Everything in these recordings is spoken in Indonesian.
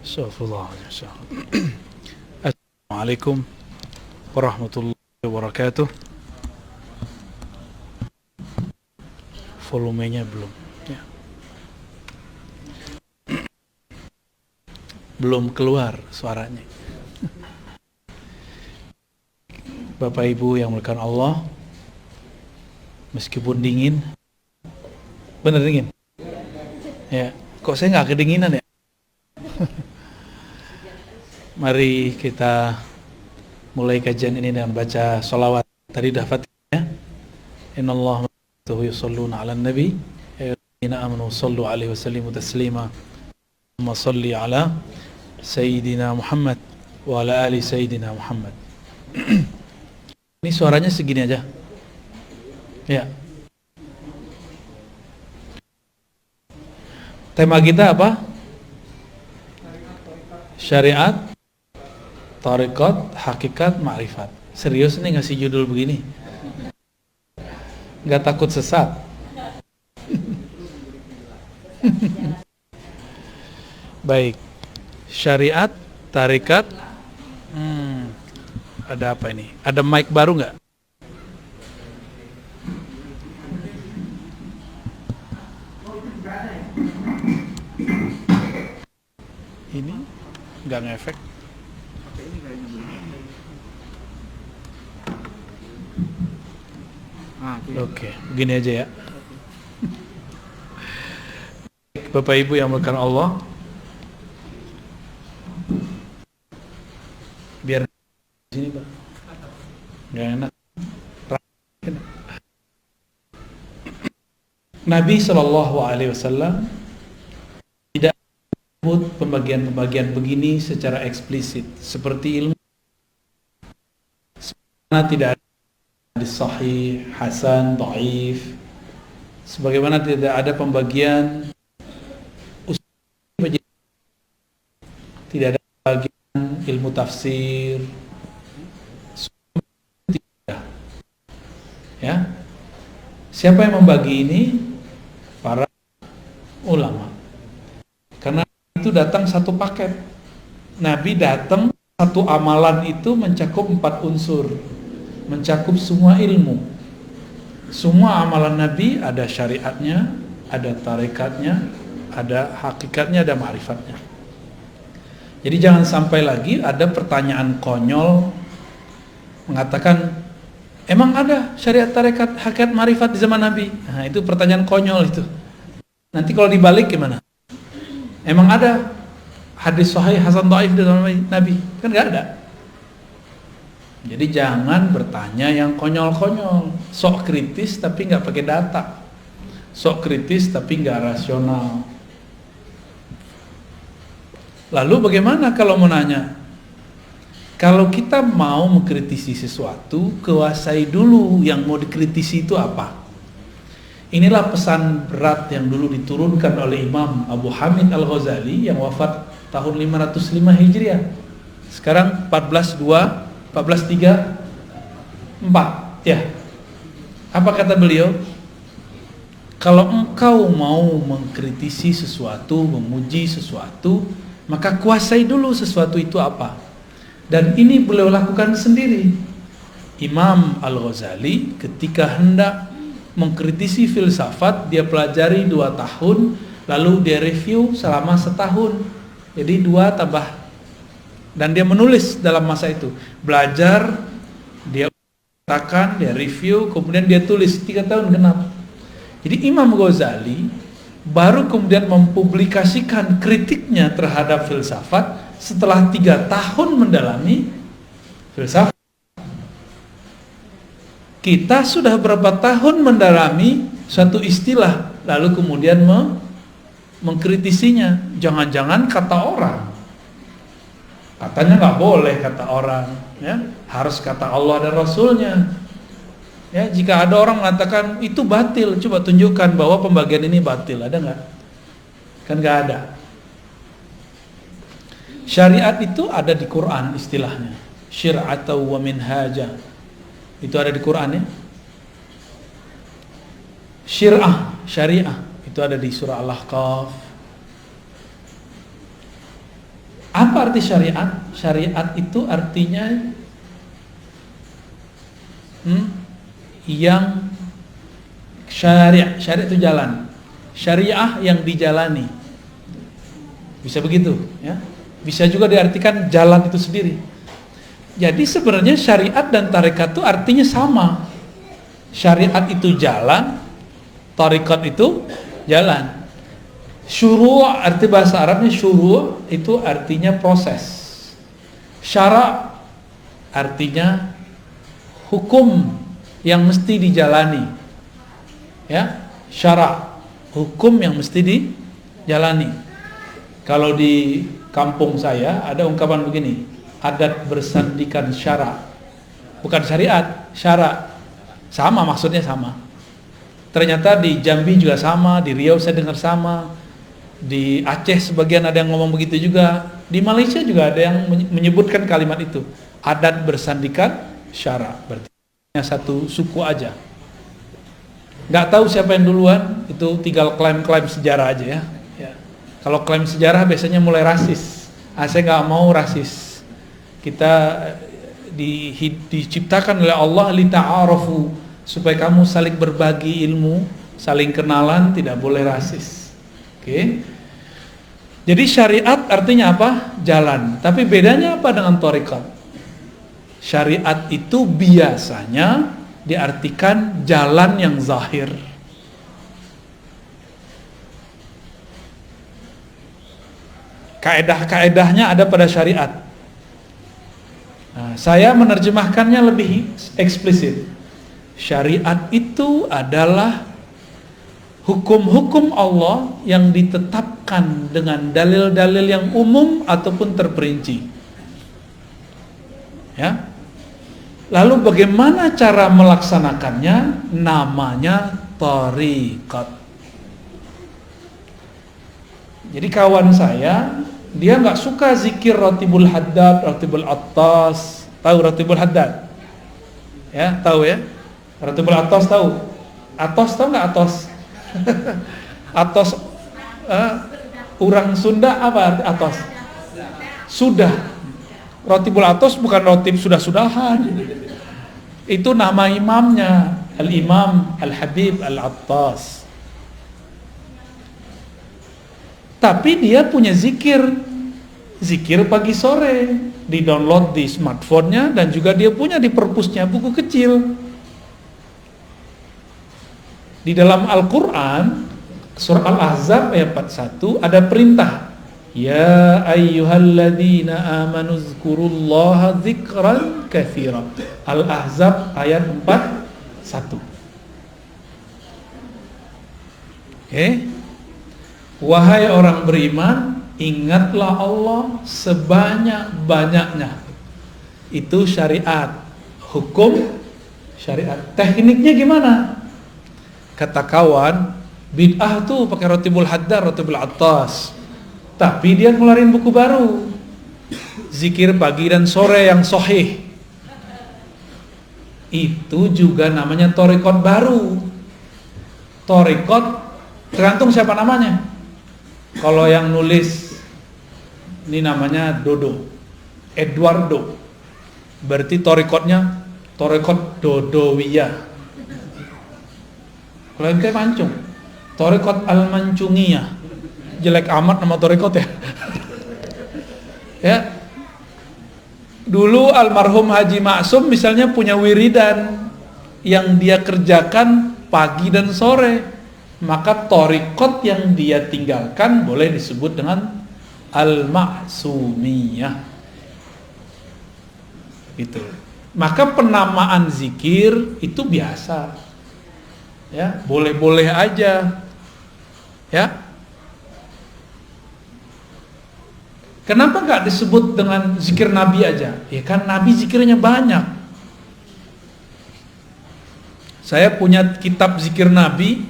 Astagfirullah. Assalamualaikum warahmatullahi wabarakatuh. Volumenya belum ya. Belum keluar suaranya. Bapak Ibu yang dimuliakan Allah, meskipun dingin, bener dingin ya, kok saya nggak kedinginan ya. Mari kita mulai kajian ini dengan baca sholawat. Tadi dah Fatihah. Innallaha wa malaikatahu yusholluna 'alan nabi ya ayyuhalladzina amanu shollu 'alaihi wa sallimu taslima. Allahumma sholli 'ala sayyidina Muhammad wa 'ala ali sayyidina Muhammad. Ini suaranya segini aja. Ya. Tema kita apa? Syariat, Thariqat, Hakikat, Ma'rifat. Serius nih ngasih judul begini? Gak takut sesat? Baik. Syariat, Thariqat. Ada apa ini? Ada mic baru nggak? Ini nggak ngefek. Oke, begini aja ya. Bapak Ibu yang dimuliakan Allah, biar sini Pak, nggak enak. Nabi Shallallahu Alaihi Wasallam tidak menyebut pembagian-pembagian begini secara eksplisit seperti ilmu. Sebagaimana tidak ada hadis sahih, hasan, dhaif. Sebagaimana tidak ada pembagian usul, tidak ada pembagian ilmu tafsir. Ya, siapa yang membagi ini? Para ulama. Karena itu datang satu paket. Nabi datang satu amalan itu mencakup 4 unsur, mencakup semua ilmu. Semua amalan Nabi ada syariatnya, ada tarikatnya, ada hakikatnya, ada ma'rifatnya. Jadi jangan sampai lagi ada pertanyaan konyol mengatakan, emang ada syariat, tarekat, hakikat, ma'rifat di zaman Nabi? Nah, itu pertanyaan konyol itu. Nanti kalau dibalik gimana? Emang ada hadis sahih, hasan, dhaif di zaman Nabi? Kan nggak ada. Jadi jangan bertanya yang konyol-konyol. Sok kritis tapi nggak pakai data. Sok kritis tapi nggak rasional. Lalu bagaimana kalau mau nanya? Kalau kita mau mengkritisi sesuatu, kuasai dulu yang mau dikritisi itu apa. Inilah pesan berat yang dulu diturunkan oleh Imam Abu Hamid Al-Ghazali yang wafat tahun 505 Hijriah. Sekarang 1434 ya. Apa kata beliau? Kalau engkau mau mengkritisi sesuatu, memuji sesuatu, maka kuasai dulu sesuatu itu apa. Dan ini beliau lakukan sendiri. Imam Al-Ghazali ketika hendak mengkritisi filsafat, dia pelajari 2 tahun, lalu dia review selama 1 tahun. Jadi 2 tambah, dan dia menulis dalam masa itu. Belajar, dia katakan, dia review, kemudian dia tulis 3 tahun genap. Jadi Imam Ghazali baru kemudian mempublikasikan kritiknya terhadap filsafat setelah 3 tahun mendalami filsafat. Kita sudah berapa tahun mendalami suatu istilah, lalu kemudian mengkritisinya. Jangan-jangan kata orang, katanya nggak boleh kata orang, ya harus kata Allah dan Rasulnya. Ya, jika ada orang mengatakan itu batil, coba tunjukkan bahwa pembagian ini batil, ada nggak? Kan nggak ada. Syariat itu ada di Quran istilahnya, syir'atan wa minhaja. Itu ada di Quran ya. Syir'ah, syariah, itu ada di surah Al-Ahqaf. Apa arti syariat? Syariat itu artinya yang syariat itu jalan. Syariah yang dijalani. Bisa begitu, ya. Bisa juga diartikan jalan itu sendiri. Jadi sebenarnya syariat dan tarekat itu artinya sama. Syariat itu jalan, tarekat itu jalan. Syuru' arti bahasa Arabnya syuru' itu artinya proses. Syara' artinya hukum yang mesti dijalani. Ya, syara' hukum yang mesti dijalani. Kalau di kampung saya ada ungkapan begini, adat bersandikan syara'. Bukan syariat, syara'. Sama, maksudnya sama. Ternyata di Jambi juga sama, di Riau saya dengar sama, di Aceh sebagian ada yang ngomong begitu juga, di Malaysia juga ada yang menyebutkan kalimat itu, adat bersandikan syara'. Berarti hanya satu suku aja. Nggak tahu siapa yang duluan, itu tinggal klaim-klaim sejarah aja ya. Kalau klaim sejarah biasanya mulai rasis. Saya nggak mau rasis. Kita diciptakan oleh Allah lita'arafu, supaya kamu saling berbagi ilmu, saling kenalan, tidak boleh rasis. Oke. Jadi syariat artinya apa? Jalan. Tapi bedanya apa dengan tarekat? Syariat itu biasanya diartikan jalan yang zahir. Kaedah-kaedahnya ada pada syariat. Nah, saya menerjemahkannya lebih eksplisit. Syariat itu adalah hukum-hukum Allah yang ditetapkan dengan dalil-dalil yang umum ataupun terperinci. Ya. Lalu bagaimana cara melaksanakannya? Namanya thariqat. Jadi kawan saya, dia nggak suka zikir Ratibul Haddad, Ratibul Attas. Tahu Ratibul Haddad? Ya, tahu ya? Ratibul Attas tahu? Atos tahu nggak Atos? Atos, orang Sunda apa arti Atos? Sudah. Ratibul Atos bukan ratib sudah-sudahan. Itu nama imamnya, Al-Imam Al-Habib Al-Attas. Tapi dia punya zikir pagi sore, di-download di smartphone-nya, dan juga dia punya di perpusnya buku kecil. Di dalam Al-Quran, surah Al-Ahzab ayat 41 ada perintah, ya ayyuhalladzina amanu zkurullaha dzikran katsira. Al-Ahzab ayat 41. Oke. Wahai orang beriman, ingatlah Allah sebanyak-banyaknya. Itu syariat, hukum syariat. Tekniknya gimana? Kata kawan, bid'ah tuh pakai Ratibul Haddad, Ratibul Attas. Tapi dia ngeluarin buku baru, zikir pagi dan sore yang sahih. Itu juga namanya thariqat baru. Thariqat tergantung siapa namanya. Kalau yang nulis ini namanya Dodo, Eduardo, berarti thariqatnya thariqat Dodowiyah. Kalau yang kayak Mancung, thariqat Al-Mancungiyah. Jelek amat nama thariqat ya. Ya. Dulu almarhum Haji Maksum misalnya punya wiridan yang dia kerjakan pagi dan sore, maka thariqat yang dia tinggalkan boleh disebut dengan Al-Maksumiyah. Gitu. Maka penamaan zikir itu biasa. Ya, boleh-boleh aja. Ya. Kenapa nggak disebut dengan zikir Nabi aja? Ya kan Nabi zikirnya banyak. Saya punya kitab zikir Nabi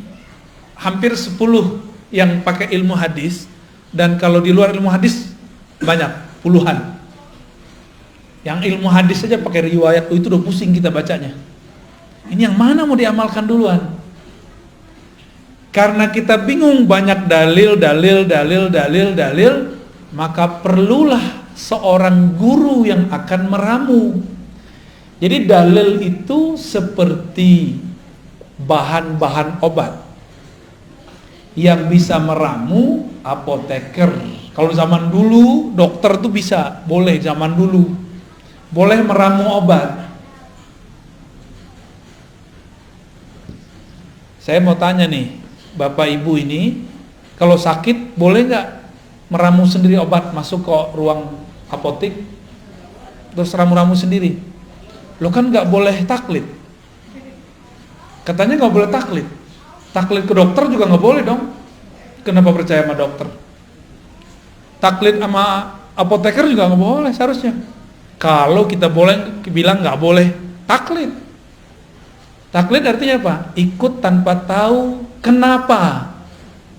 hampir 10 yang pakai ilmu hadis, dan kalau di luar ilmu hadis banyak, puluhan. Yang ilmu hadis saja pakai riwayat, itu udah pusing kita bacanya. Ini yang mana mau diamalkan duluan? Karena kita bingung, banyak dalil, maka perlulah seorang guru yang akan meramu. Jadi dalil itu seperti bahan-bahan obat. Yang bisa meramu apoteker. Kalau zaman dulu dokter tuh bisa, boleh zaman dulu. Boleh meramu obat. Saya mau tanya nih, Bapak Ibu ini, kalau sakit boleh nggak meramu sendiri obat, masuk ke ruang apotek, terus ramu-ramu sendiri? Lo kan nggak boleh taklid. Katanya nggak boleh taklid. Taklid ke dokter juga nggak boleh dong. Kenapa percaya sama dokter? Taklid sama apoteker juga nggak boleh seharusnya. Kalau kita boleh bilang nggak boleh taklid. Taklid artinya apa? Ikut tanpa tahu kenapa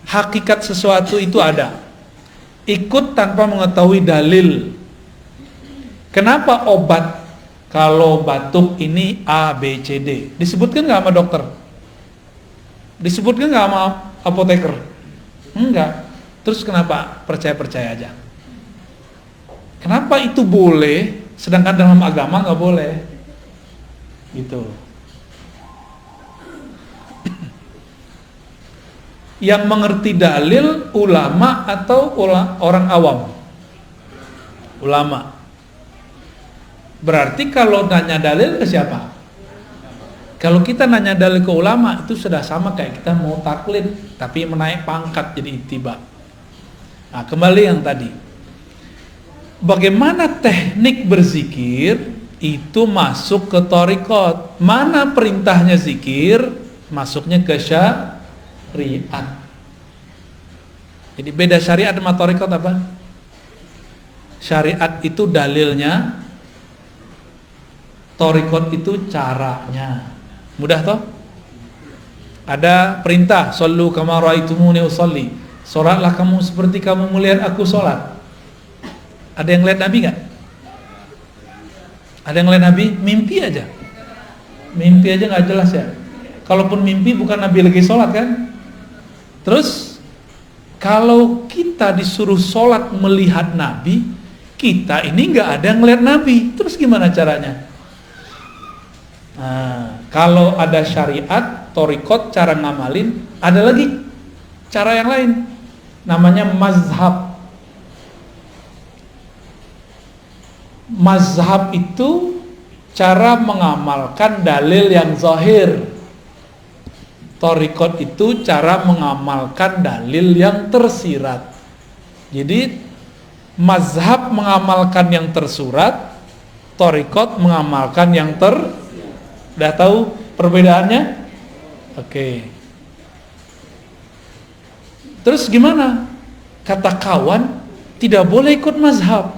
hakikat sesuatu itu ada. Ikut tanpa mengetahui dalil. Kenapa obat kalau batuk ini A, B, C, D? Disebutkan nggak sama dokter? Disebutkan nggak sama apoteker? Enggak. Terus kenapa percaya-percaya aja? Kenapa itu boleh, sedangkan dalam agama nggak boleh? Gitu. Yang mengerti dalil ulama atau orang awam? Ulama. Berarti kalau nanya dalil ke siapa? Kalau kita nanya dalil ke ulama, itu sudah sama kayak kita mau taklid tapi menaik pangkat jadi ittiba. Nah, kembali yang tadi. Bagaimana teknik berzikir itu masuk ke thariqat? Mana perintahnya zikir? Masuknya ke syariat. Jadi beda syariat sama thariqat apa? Syariat itu dalilnya, thariqat itu caranya. Mudah toh? Ada perintah, shollu kama raaitumuni usolli. Salatlah kamu seperti kamu melihat aku salat. Ada yang lihat Nabi enggak? Ada yang lihat Nabi? Mimpi aja. Mimpi aja enggak jelas ya. Kalaupun mimpi bukan Nabi lagi salat kan? Terus kalau kita disuruh sholat melihat Nabi, kita ini nggak ada yang ngeliat Nabi, terus gimana caranya? Nah, kalau ada syariat, thariqat, cara ngamalin, ada lagi cara yang lain, namanya mazhab. Mazhab itu cara mengamalkan dalil yang zahir. Thariqat itu cara mengamalkan dalil yang tersirat. Jadi mazhab mengamalkan yang tersurat, thariqat mengamalkan yang Udah tahu perbedaannya? Oke. Terus gimana? Kata kawan, tidak boleh ikut mazhab.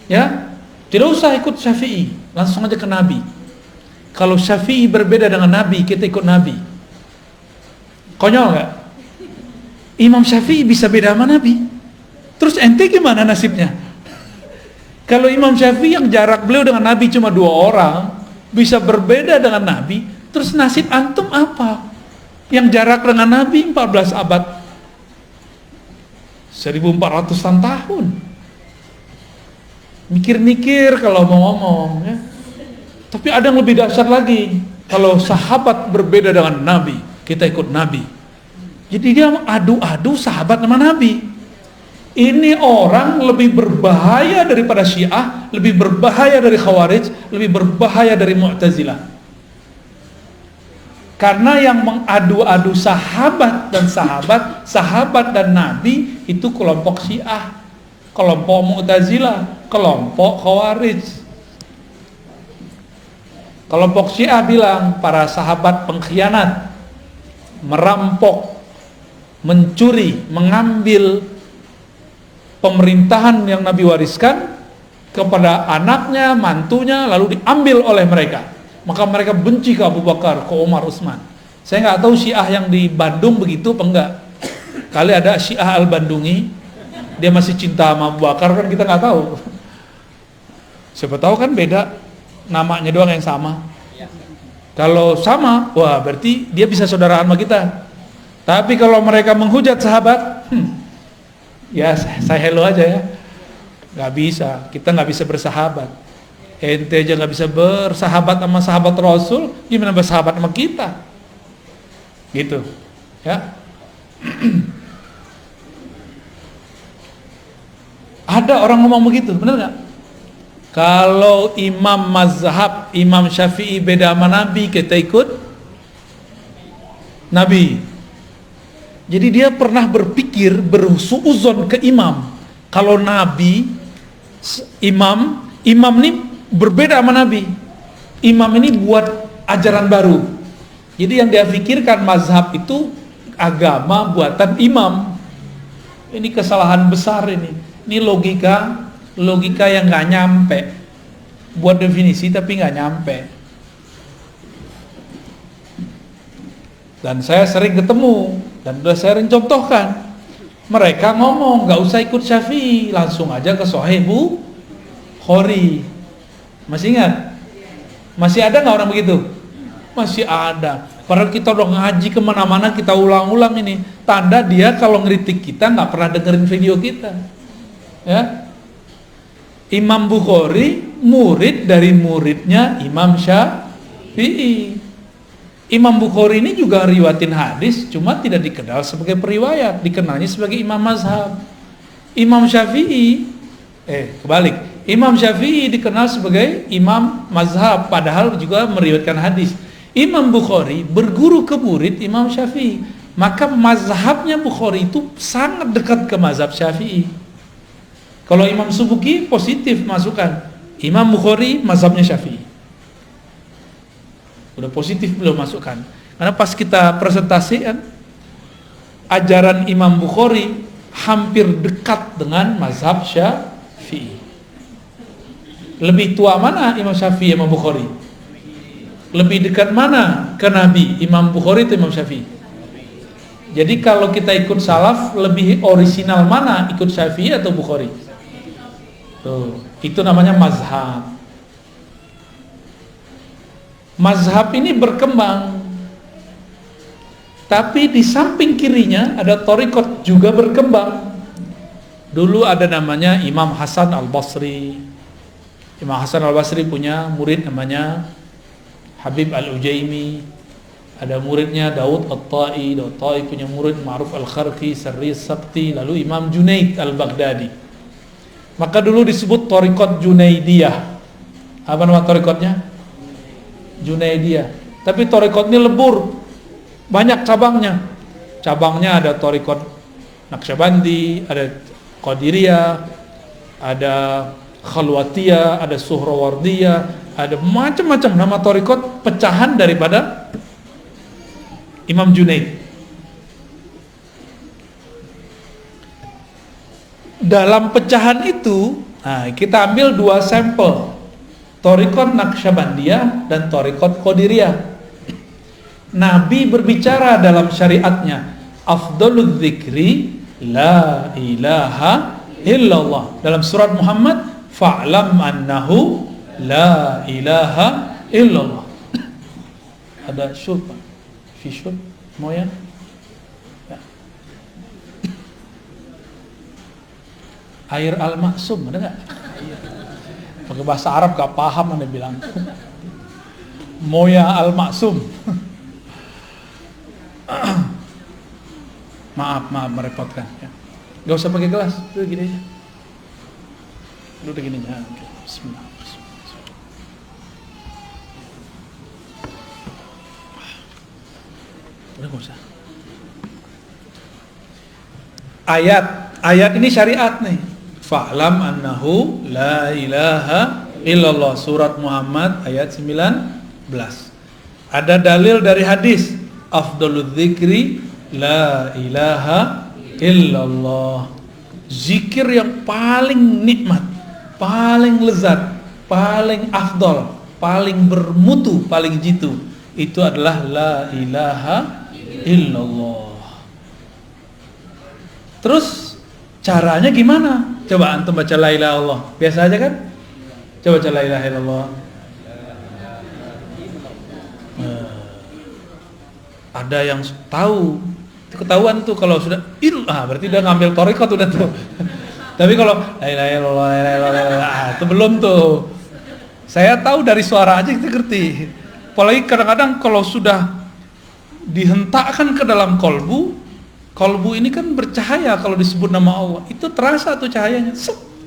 Ya, tidak usah ikut Syafi'i, langsung aja ke Nabi. Kalau Syafi'i berbeda dengan Nabi, kita ikut Nabi. Konyol nggak? Imam Syafi'i bisa beda sama Nabi. Terus ente gimana nasibnya? Kalau Imam Syafi'i yang jarak beliau dengan Nabi cuma 2 orang, bisa berbeda dengan Nabi, terus nasib antum apa? Yang jarak dengan Nabi 14 abad, 1400-an tahun. Mikir-mikir kalau mau ngomong ya. Tapi ada yang lebih dahsyat lagi. Kalau sahabat berbeda dengan Nabi, kita ikut Nabi. Jadi dia adu-adu sahabat sama Nabi. Ini orang lebih berbahaya daripada Syiah, lebih berbahaya dari Khawarij, lebih berbahaya dari Mu'tazilah. Karena yang mengadu-adu sahabat dan Nabi itu kelompok Syiah, kelompok Mu'tazilah, kelompok Khawarij. Kelompok Syiah bilang para sahabat pengkhianat, merampok, mencuri, mengambil pemerintahan yang Nabi wariskan kepada anaknya, mantunya, lalu diambil oleh mereka. Maka mereka benci ke Abu Bakar, ke Umar, Utsman. Saya nggak tahu Syiah yang di Bandung begitu apa enggak. Kali ada Syiah Al-Bandungi, dia masih cinta sama Abu Bakar, kan kita nggak tahu. Siapa tahu kan beda, namanya doang yang sama. Kalau sama, wah berarti dia bisa saudaraan sama kita. Tapi kalau mereka menghujat sahabat, Ya saya hello aja ya. Nggak bisa, kita nggak bisa bersahabat. Ente aja nggak bisa bersahabat sama sahabat Rasul, gimana bersahabat sama kita? Gitu, ya. Ada orang ngomong begitu, benar nggak? Kalau imam mazhab, Imam Syafi'i beda sama Nabi, kita ikut Nabi. Jadi dia pernah berpikir, bersuuzon ke imam. Kalau Nabi, imam ini berbeda sama Nabi. Imam ini buat ajaran baru. Jadi yang dia pikirkan mazhab itu agama buatan imam. Ini kesalahan besar ini. Ini logika yang nggak nyampe. Buat definisi tapi nggak nyampe. Dan saya sering ketemu dan udah saya contohkan. Mereka ngomong nggak usah ikut Syafi'i, langsung aja ke Sahih Bukhari. Masih ingat? Masih ada nggak orang begitu? Masih ada. Padahal kita udah ngaji kemana-mana, kita ulang-ulang ini. Tanda dia kalau ngeritik kita nggak pernah dengerin video kita. Ya, Imam Bukhari murid dari muridnya Imam Syafi'i. Imam Bukhari ini juga riwayatin hadis, cuma tidak dikenal sebagai periwayat, dikenalnya sebagai imam mazhab. Imam Syafi'i, kebalik. Imam Syafi'i dikenal sebagai imam mazhab, padahal juga meriwayatkan hadis. Imam Bukhari berguru ke murid Imam Syafi'i, maka mazhabnya Bukhari itu sangat dekat ke mazhab Syafi'i. Kalau Imam Subuki positif masukan, Imam Bukhari mazhabnya Syafi'i. Udah positif belum masukkan. Karena pas kita presentasikan ajaran Imam Bukhari hampir dekat dengan mazhab Syafi'i. Lebih tua mana Imam Syafi'i Imam Bukhari? Lebih dekat mana ke Nabi Imam Bukhari atau Imam Syafi'i? Jadi kalau kita ikut salaf, lebih orisinal mana, ikut Syafi'i atau Bukhari? Tuh, itu namanya mazhab. Mazhab ini berkembang, tapi di samping kirinya ada thariqat juga berkembang. Dulu ada namanya Imam Hasan Al-Basri. Imam Hasan Al-Basri punya murid namanya Habib Al-Ujaimi. Ada muridnya Daud At-Tai. Daud At-Tai punya murid Ma'ruf Al-Kharqi, Sarri Sabti. Lalu Imam Junaid Al-Baghdadi. Maka dulu disebut thariqat Junaidiyah. Apa nama thariqatnya? Junaidiyah. Tapi thariqat ini lebur, banyak cabangnya. Cabangnya ada thariqat Naqsyabandi, ada Qadiriyah, ada Khalwatiyah, ada Suhrawardiyah, ada macam-macam nama thariqat pecahan daripada Imam Junaid. Dalam pecahan itu, kita ambil dua sampel, thariqat Naqsyabandiyah dan thariqat Qadiriyah. Nabi berbicara dalam syariatnya, afdalul dzikri la ilaha illallah. Dalam surat Muhammad, fa'lam annahu la ilaha illallah. Ada syurba, fi syurb, mau ya? Air al-maksum, ada nggak? Pakai bahasa Arab gak paham Anda bilang. Moya al-maksum. Maaf merepotkan ya. Gak usah pakai gelas, udah gini aja. Udah gini aja. Bismillah. Udah gak usah. Ayat ini syariat nih. Fa'lam annahu la ilaha illallah, surat Muhammad ayat 19. Ada dalil dari hadis, afdalul dzikri la ilaha illallah. Zikir yang paling nikmat, paling lezat, paling afdal, paling bermutu, paling jitu, itu adalah la ilaha illallah. Terus caranya gimana? Coba antum baca la ilaha illallah. Biasa aja kan? Coba baca la ilaha illallah. Ada yang tahu Itu ketahuan tuh kalau sudah berarti udah ngambil thariqat udah tuh. Tapi kalau la ilaha illallah itu belum tuh. Saya tahu dari suara aja kita ngerti. Apalagi kadang-kadang kalau sudah dihentakkan ke dalam kolbu ini kan bercahaya kalau disebut nama Allah. Itu terasa tuh cahayanya,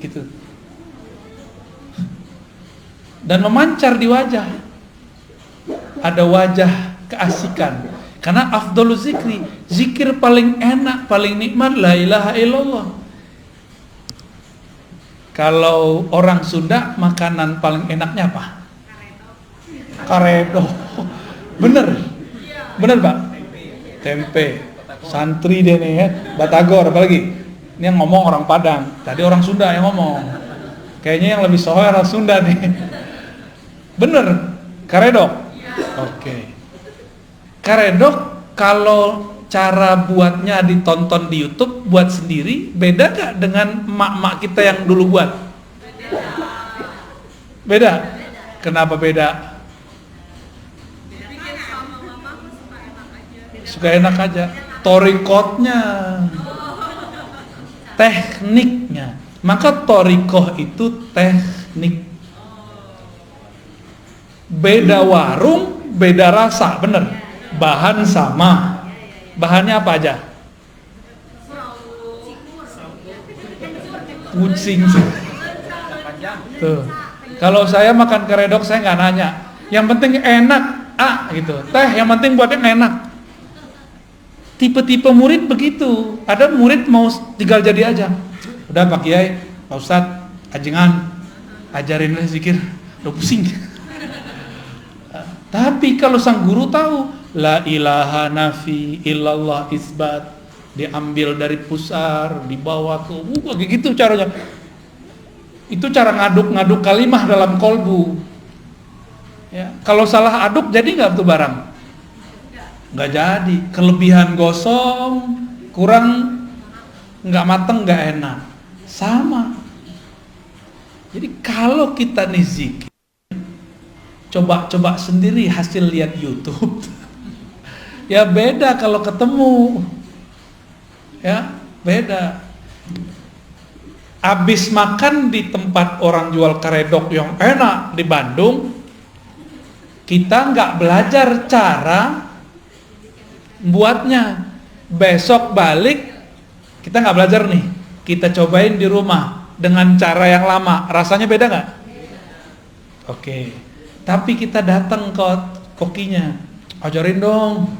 gitu. Dan memancar di wajah. Ada wajah keasikan. Karena afdhaluz zikri, zikir paling enak, paling nikmat la ilaha illallah. Kalau orang Sunda makanan paling enaknya apa? Karedok. Bener Pak? Tempe. Santri deh nih ya, Batagor apalagi. Ini yang ngomong orang Padang. Tadi orang Sunda yang ngomong. Kayaknya yang lebih sohor orang Sunda nih. Bener, karedok. Oke. Karedok kalau cara buatnya ditonton di YouTube, buat sendiri, beda gak dengan emak-emak kita yang dulu buat? Beda? Kenapa beda? Suka enak aja. Thariqatnya, tekniknya. Maka thariqah itu teknik. Beda warung, beda rasa, bener. Bahan sama. Bahannya apa aja? Kucing. Tuh. Kalau saya makan karedok saya nggak nanya. Yang penting enak, gitu. Teh yang penting buatnya enak. Tipe-tipe murid begitu. Ada murid mau tinggal jadi aja. Udah Pak Kiai, Pak Ustadz, ajengan, ajarin zikir. Udah pusing. Tapi kalau sang guru tahu la ilaha nafi illallah isbat, diambil dari pusar, dibawa ke kayak gitu caranya. Itu cara ngaduk-ngaduk kalimah dalam kolbu. Ya, kalau salah aduk jadi nggak tuh barang? Nggak jadi. Kelebihan gosong, kurang nggak mateng, nggak enak. Sama. Jadi kalau kita nih zikir, coba sendiri hasil lihat YouTube. Ya beda kalau ketemu. Ya, beda. Abis makan di tempat orang jual karedok yang enak di Bandung, kita nggak belajar cara buatnya. Besok balik, kita nggak belajar nih. Kita cobain di rumah dengan cara yang lama. Rasanya beda nggak? Oke. Tapi kita datang ke kokinya, ajarin dong.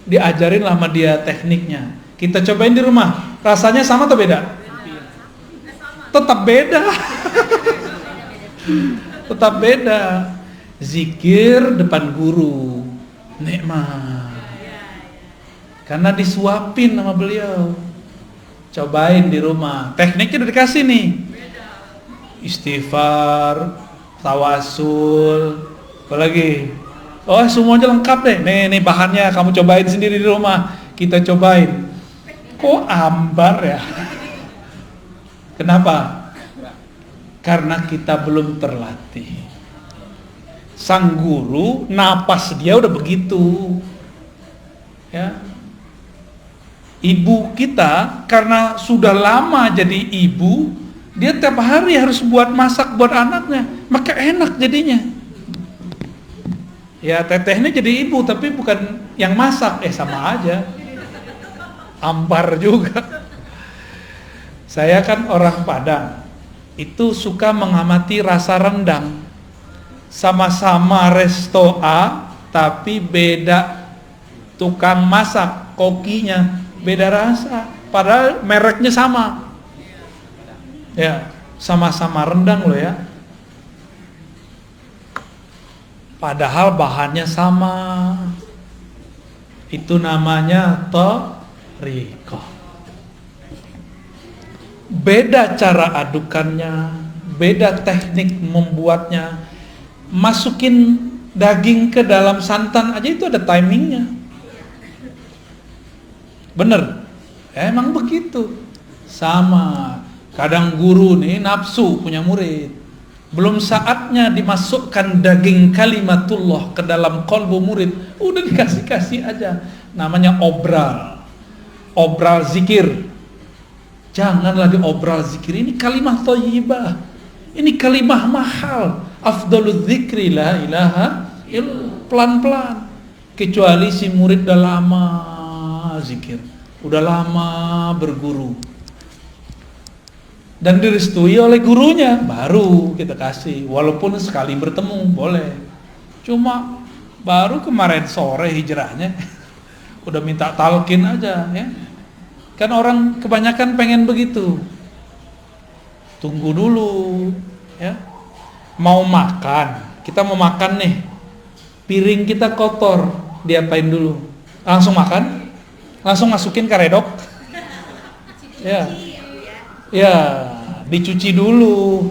Diajarin sama dia tekniknya. Kita cobain di rumah. Rasanya sama atau beda? Tetap beda. Tetap beda. Zikir depan guru, nikmat. Karena disuapin sama beliau. Cobain di rumah. Tekniknya udah dikasih nih. Istighfar, tawasul, apalagi. Oh, semuanya lengkap deh. Nih bahannya kamu cobain sendiri di rumah. Kita cobain. Kok ambar ya? Kenapa? Karena kita belum terlatih. Sang guru napas dia udah begitu. Ya. Ibu kita karena sudah lama jadi ibu, dia tiap hari harus buat masak buat anaknya, maka enak jadinya. Ya tetehnya jadi ibu tapi bukan yang masak, sama aja. Ambar juga. Saya kan orang Padang, itu suka mengamati rasa rendang. Sama-sama resto A, tapi beda tukang masak, kokinya beda rasa. Padahal mereknya sama. Ya, sama-sama rendang loh ya. Padahal bahannya sama. Itu namanya thariqah. Beda cara adukannya, beda teknik membuatnya. Masukin daging ke dalam santan aja itu ada timingnya. Bener? Emang begitu. Sama. Kadang guru nih nafsu punya murid. Belum saatnya dimasukkan daging kalimatullah ke dalam kolbu murid. Udah dikasih-kasih aja. Namanya obral. obral zikir. Janganlah diobral zikir. Ini kalimah thayyibah. Ini kalimah mahal. Afdalul dzikri la ilaha illallah. Pelan-pelan. Kecuali si murid udah lama zikir, udah lama berguru dan direstui oleh gurunya, baru kita kasih. Walaupun sekali bertemu boleh. Cuma baru kemarin sore hijrahnya udah minta talqin aja ya. Kan orang kebanyakan pengen begitu. Tunggu dulu ya. Mau makan, kita mau makan nih. Piring kita kotor, diapain dulu? Langsung makan? Langsung masukin karedok? Ya. Ya, dicuci dulu.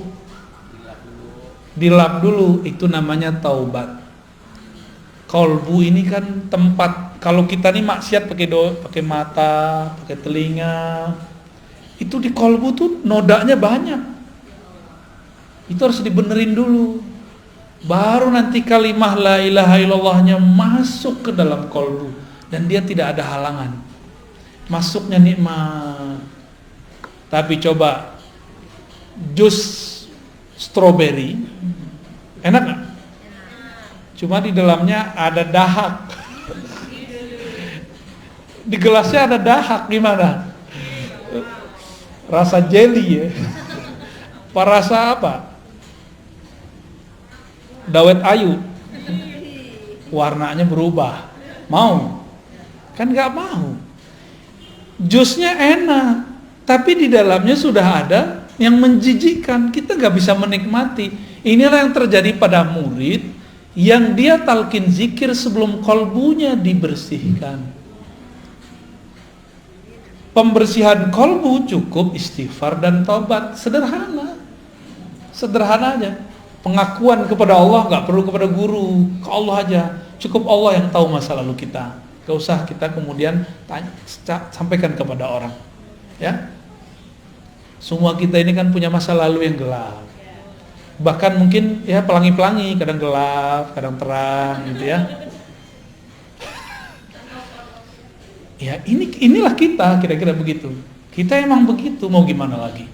Dilap dulu, itu namanya taubat. Kolbu ini kan tempat, kalau kita nih maksiat pakai mata, pakai telinga, itu di kolbu tuh nodanya banyak. Itu harus dibenerin dulu. Baru nanti kalimah la ilaha illallahnya masuk ke dalam kolbu dan dia tidak ada halangan. Masuknya nikmat. Tapi coba jus stroberi enak gak? Cuma di dalamnya ada dahak. Di gelasnya ada dahak, gimana? Rasa jelly ya. Rasa apa? Dawet ayu. Warnanya berubah. Mau? Kan gak mau. Jusnya enak, tapi di dalamnya sudah ada yang menjijikkan. Kita gak bisa menikmati. Inilah yang terjadi pada murid yang dia talqin zikir sebelum kolbunya dibersihkan. Pembersihan kolbu cukup istighfar dan taubat. Sederhana aja. Pengakuan kepada Allah gak perlu kepada guru, ke Allah aja. Cukup Allah yang tahu masa lalu kita. Gak usah kita kemudian sampaikan kepada orang. Ya, semua kita ini kan punya masa lalu yang gelap. Bahkan mungkin ya pelangi-pelangi, kadang gelap, kadang terang gitu ya. Ya inilah kita, kira-kira begitu. Kita emang begitu, mau gimana lagi?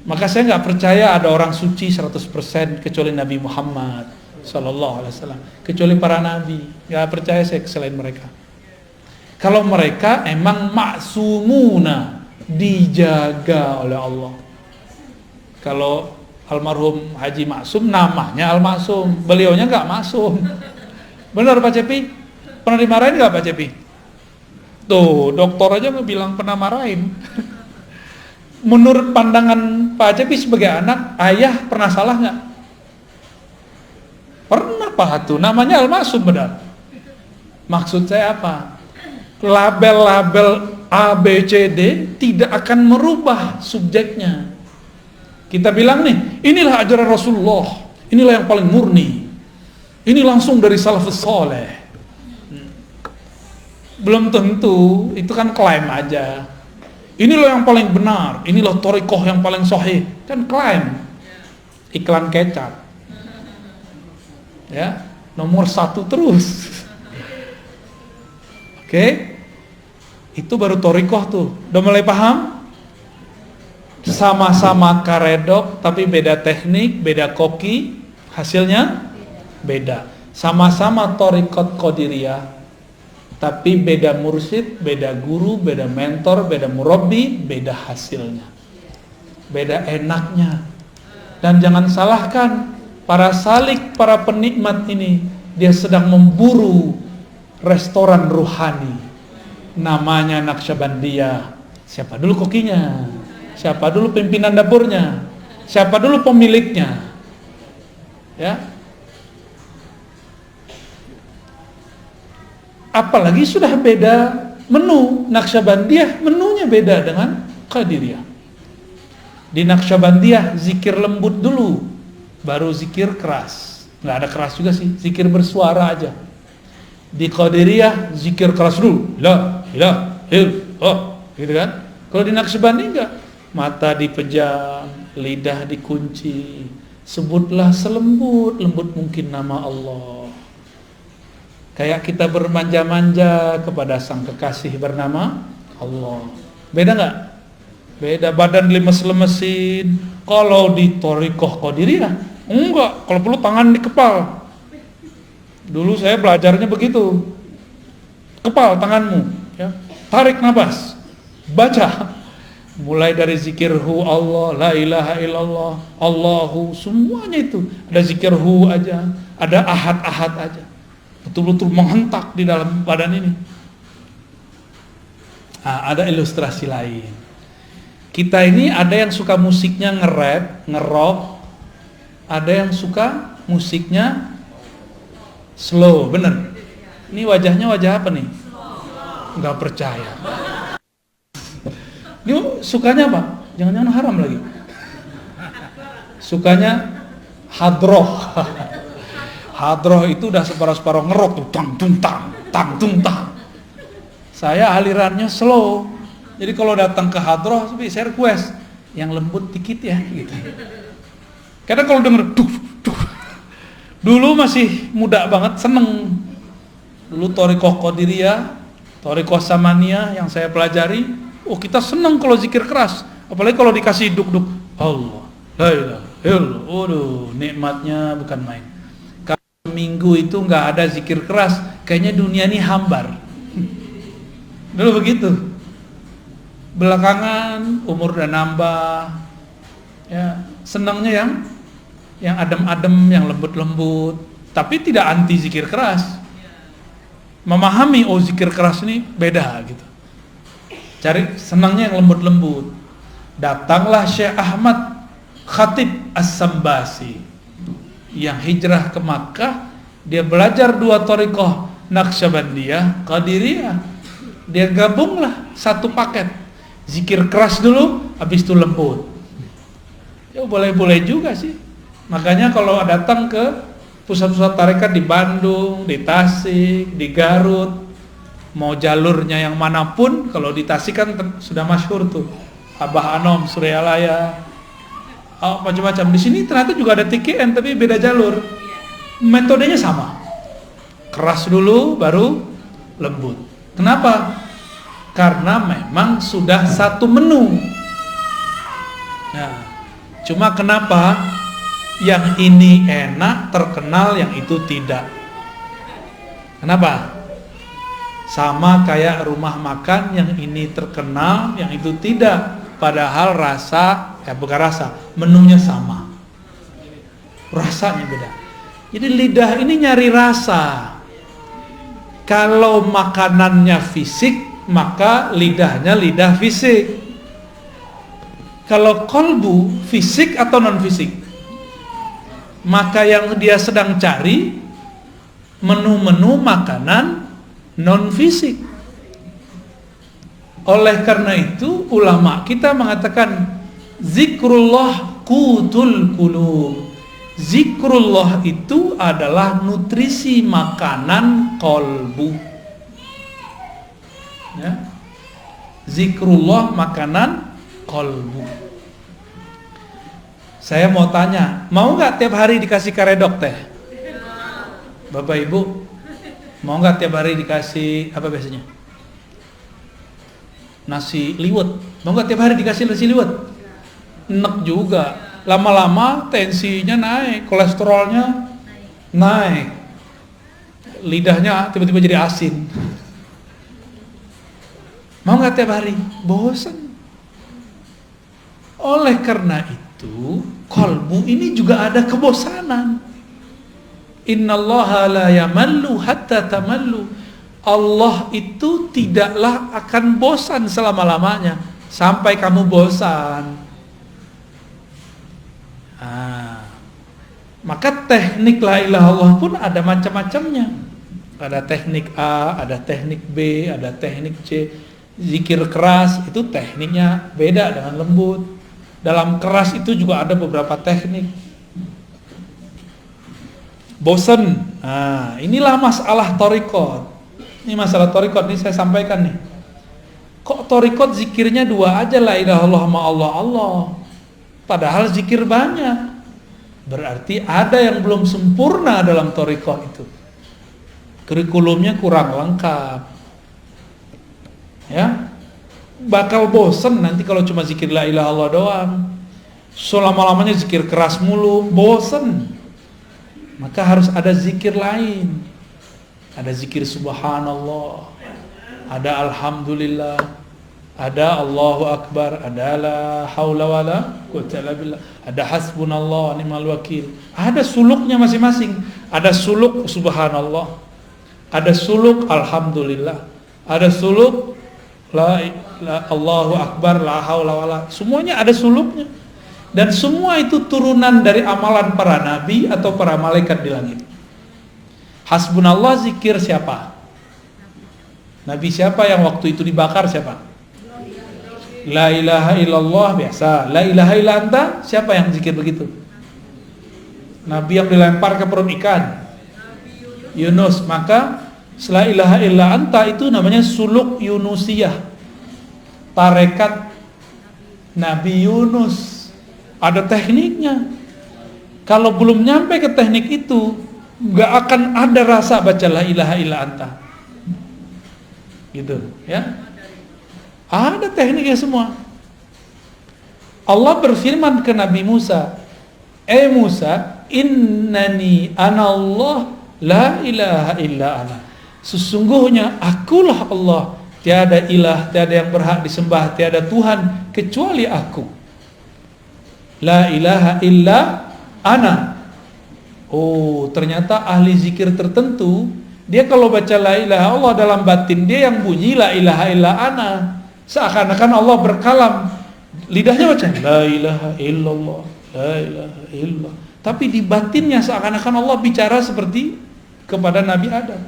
Maka saya nggak percaya ada orang suci 100% kecuali Nabi Muhammad Sallallahu Alaihi Wasallam, kecuali para nabi. Nggak percaya saya selain mereka. Kalau mereka emang maksumuna, dijaga oleh Allah. Kalau almarhum Haji Maksum namanya Al-Maksum, beliaunya nggak maksum. Benar Pak Cepi? Pernah dimarahin nggak Pak Cepi? Tuh, dokter aja bilang pernah marahin. Menurut pandangan Pak Cepi sebagai anak, ayah pernah salah nggak? Pernah Pak, tuh namanya Al-Maksum benar. Maksud saya apa? Label-label A, B, C, D tidak akan merubah subjeknya. Kita bilang nih, inilah ajaran Rasulullah, inilah yang paling murni, ini langsung dari salafus saleh. Belum tentu, itu kan klaim aja. Inilah yang paling benar, inilah thariqah yang paling sahih, kan klaim. Iklan kecap. Ya, nomor 1 terus. Oke. Itu baru thariqah tuh. Udah mulai paham? Sama-sama karedok tapi beda teknik, beda koki, hasilnya beda. Sama-sama thariqat qadiriyah tapi beda mursyid, beda guru, beda mentor, beda murabbi, beda hasilnya. Beda enaknya. Dan jangan salahkan para salik, para penikmat ini, dia sedang memburu restoran ruhani. Namanya Naqsyabandiyah. Siapa dulu kokinya? Siapa dulu pimpinan dapurnya? Siapa dulu pemiliknya? Ya. Apalagi sudah beda menu. Naqsyabandiyah menunya beda dengan Qadiriyah. Di Naqsyabandiyah zikir lembut dulu, baru zikir keras. Nggak ada keras juga sih, zikir bersuara aja. Di Qadiriyah zikir keras dulu, la ilaha illallah, gitu kan? Kalau di Naqsyabandi enggak, mata dipejam, lidah dikunci, sebutlah selembut-lembut mungkin nama Allah. Kayak kita bermanja-manja kepada sang kekasih bernama Allah. Beda nggak? Beda, badan lemes-lemesin. Kalau di Thariqah Qadiriyah, enggak. Kalau perlu tangan dikepal. Dulu saya belajarnya begitu. Kepal tanganmu, ya. Tarik nafas. Baca. Mulai dari zikirhu Allah, la ilaha illallah, Allahu, semuanya itu. Ada zikirhu aja, ada ahad-ahad aja. Betul-betul menghentak di dalam badan ini. Nah, ada ilustrasi lain. Kita ini ada yang suka musiknya nge-rap, nge-rock, ada yang suka musiknya slow, bener. Ini wajahnya wajah apa nih? Nggak percaya. Ini sukanya apa? Jangan-jangan haram lagi. Sukanya hadroh. Hadroh itu udah separuh-separuh ngerok tuh, tang tung tang, tang tung tang. Saya alirannya slow. Jadi kalau datang ke hadroh, saya request yang lembut dikit ya, gitu. Karena kalau denger duh. Dulu masih muda banget, seneng. Dulu Thariqah Qadiriyah, Thariqah Samaniyah yang saya pelajari, kita seneng kalau zikir keras. Apalagi kalau dikasih duk-duk. Allah, la ilaha illallah. Waduh, nikmatnya bukan main. Kalau minggu itu nggak ada zikir keras, kayaknya dunia ini hambar. Dulu begitu. Belakangan umur udah nambah, ya senangnya yang adem-adem, yang lembut-lembut, tapi tidak anti zikir keras. Memahami zikir keras ini beda gitu. Cari senangnya yang lembut-lembut. Datanglah Syekh Ahmad Khatib As-Sambasi yang hijrah ke Makkah. Dia belajar 2 thariqah, Naqsyabandiyah, Qadiriyah. Dia gabunglah satu paket. Zikir keras dulu, habis itu lembut. Ya boleh-boleh juga sih. Makanya kalau datang ke pusat-pusat tarekat di Bandung, di Tasik, di Garut, mau jalurnya yang manapun, kalau di Tasik kan sudah masyhur tuh, Abah Anom, Suryalaya, macam-macam. Di sini ternyata juga ada TKN tapi beda jalur. Metodenya sama. Keras dulu, baru lembut. Kenapa? Karena memang sudah satu menu. Nah, cuma kenapa yang ini enak terkenal, yang itu tidak? Kenapa? Sama kayak rumah makan, yang ini terkenal, yang itu tidak. Padahal bukan rasa, menunya sama. Rasanya beda. Jadi lidah ini nyari rasa. Kalau makanannya fisik, maka lidahnya lidah fisik. Kalau kolbu fisik atau non fisik, maka yang dia sedang cari menu-menu makanan non fisik. Oleh karena itu ulama kita mengatakan zikrullah qutul qulub. Zikrullah itu adalah nutrisi makanan kolbu. Ya. Zikrullah makanan kolbu. Saya mau tanya, mau nggak tiap hari dikasih karedok teh? Bapak Ibu, mau nggak tiap hari dikasih apa biasanya? Nasi liwet. Mau nggak tiap hari dikasih nasi liwet? Enak juga. Lama-lama tensinya naik, kolesterolnya naik, lidahnya tiba-tiba jadi asin. Mau nggak tiap hari? Bosan. Oleh karena itu, kolbu ini juga ada kebosanan. Innallaha la yamallu hatta tamallu. Allah itu tidaklah akan bosan selama-lamanya sampai kamu bosan. Maka teknik la ilaha illallah pun ada macam-macamnya. Ada teknik A, ada teknik B, ada teknik C. Zikir keras itu tekniknya beda dengan lembut. Dalam keras itu juga ada beberapa teknik. Bosen. Inilah masalah thariqat. Ini masalah thariqat, ini saya sampaikan nih. Kok thariqat zikirnya 2 aja, la ilaha illallah ma Allah. Padahal zikir banyak. Berarti ada yang belum sempurna dalam thariqah itu. Kurikulumnya kurang lengkap. Ya. bakal bosen nanti kalau cuma zikir la ilaha illallah doang. Selama-lamanya zikir keras mulu, bosen. Maka harus ada zikir lain. Ada zikir subhanallah, ada alhamdulillah, ada Allahu akbar, ada la haula wala quwwata illa billah, ada hasbunallah ni'mal wakil. Ada suluknya masing-masing. Ada suluk subhanallah, ada suluk alhamdulillah, ada suluk Allahu akbar, la haula wala. Semuanya ada suluknya. Dan semua itu turunan dari amalan para nabi atau para malaikat di langit. Hasbunallah zikir siapa? Nabi siapa yang waktu itu dibakar siapa? La ilaha illallah biasa. La ilaha illa anta, siapa yang zikir begitu? Nabi yang dilempar ke perut ikan, Yunus. Maka la ilaha illa anta itu namanya suluk Yunusiyah, tarekat Nabi Yunus. Ada tekniknya. Kalau belum nyampe ke teknik itu, gak akan ada rasa baca la ilaha illa anta. Gitu, ya. Ada tekniknya semua. Allah berfirman ke Nabi Musa, Musa, innani anallah la ilaha illa ana. Sesungguhnya akulah Allah, tiada ilah, tiada yang berhak disembah, tiada Tuhan kecuali aku. La ilaha illa ana. Oh, ternyata ahli zikir tertentu, dia kalau baca la ilaha Allah dalam batin dia yang bunyi la ilaha illa ana. Seakan-akan Allah berkalam. Lidahnya baca la ilaha illallah, la ilaha illallah. Tapi di batinnya seakan-akan Allah bicara seperti kepada Nabi Adam.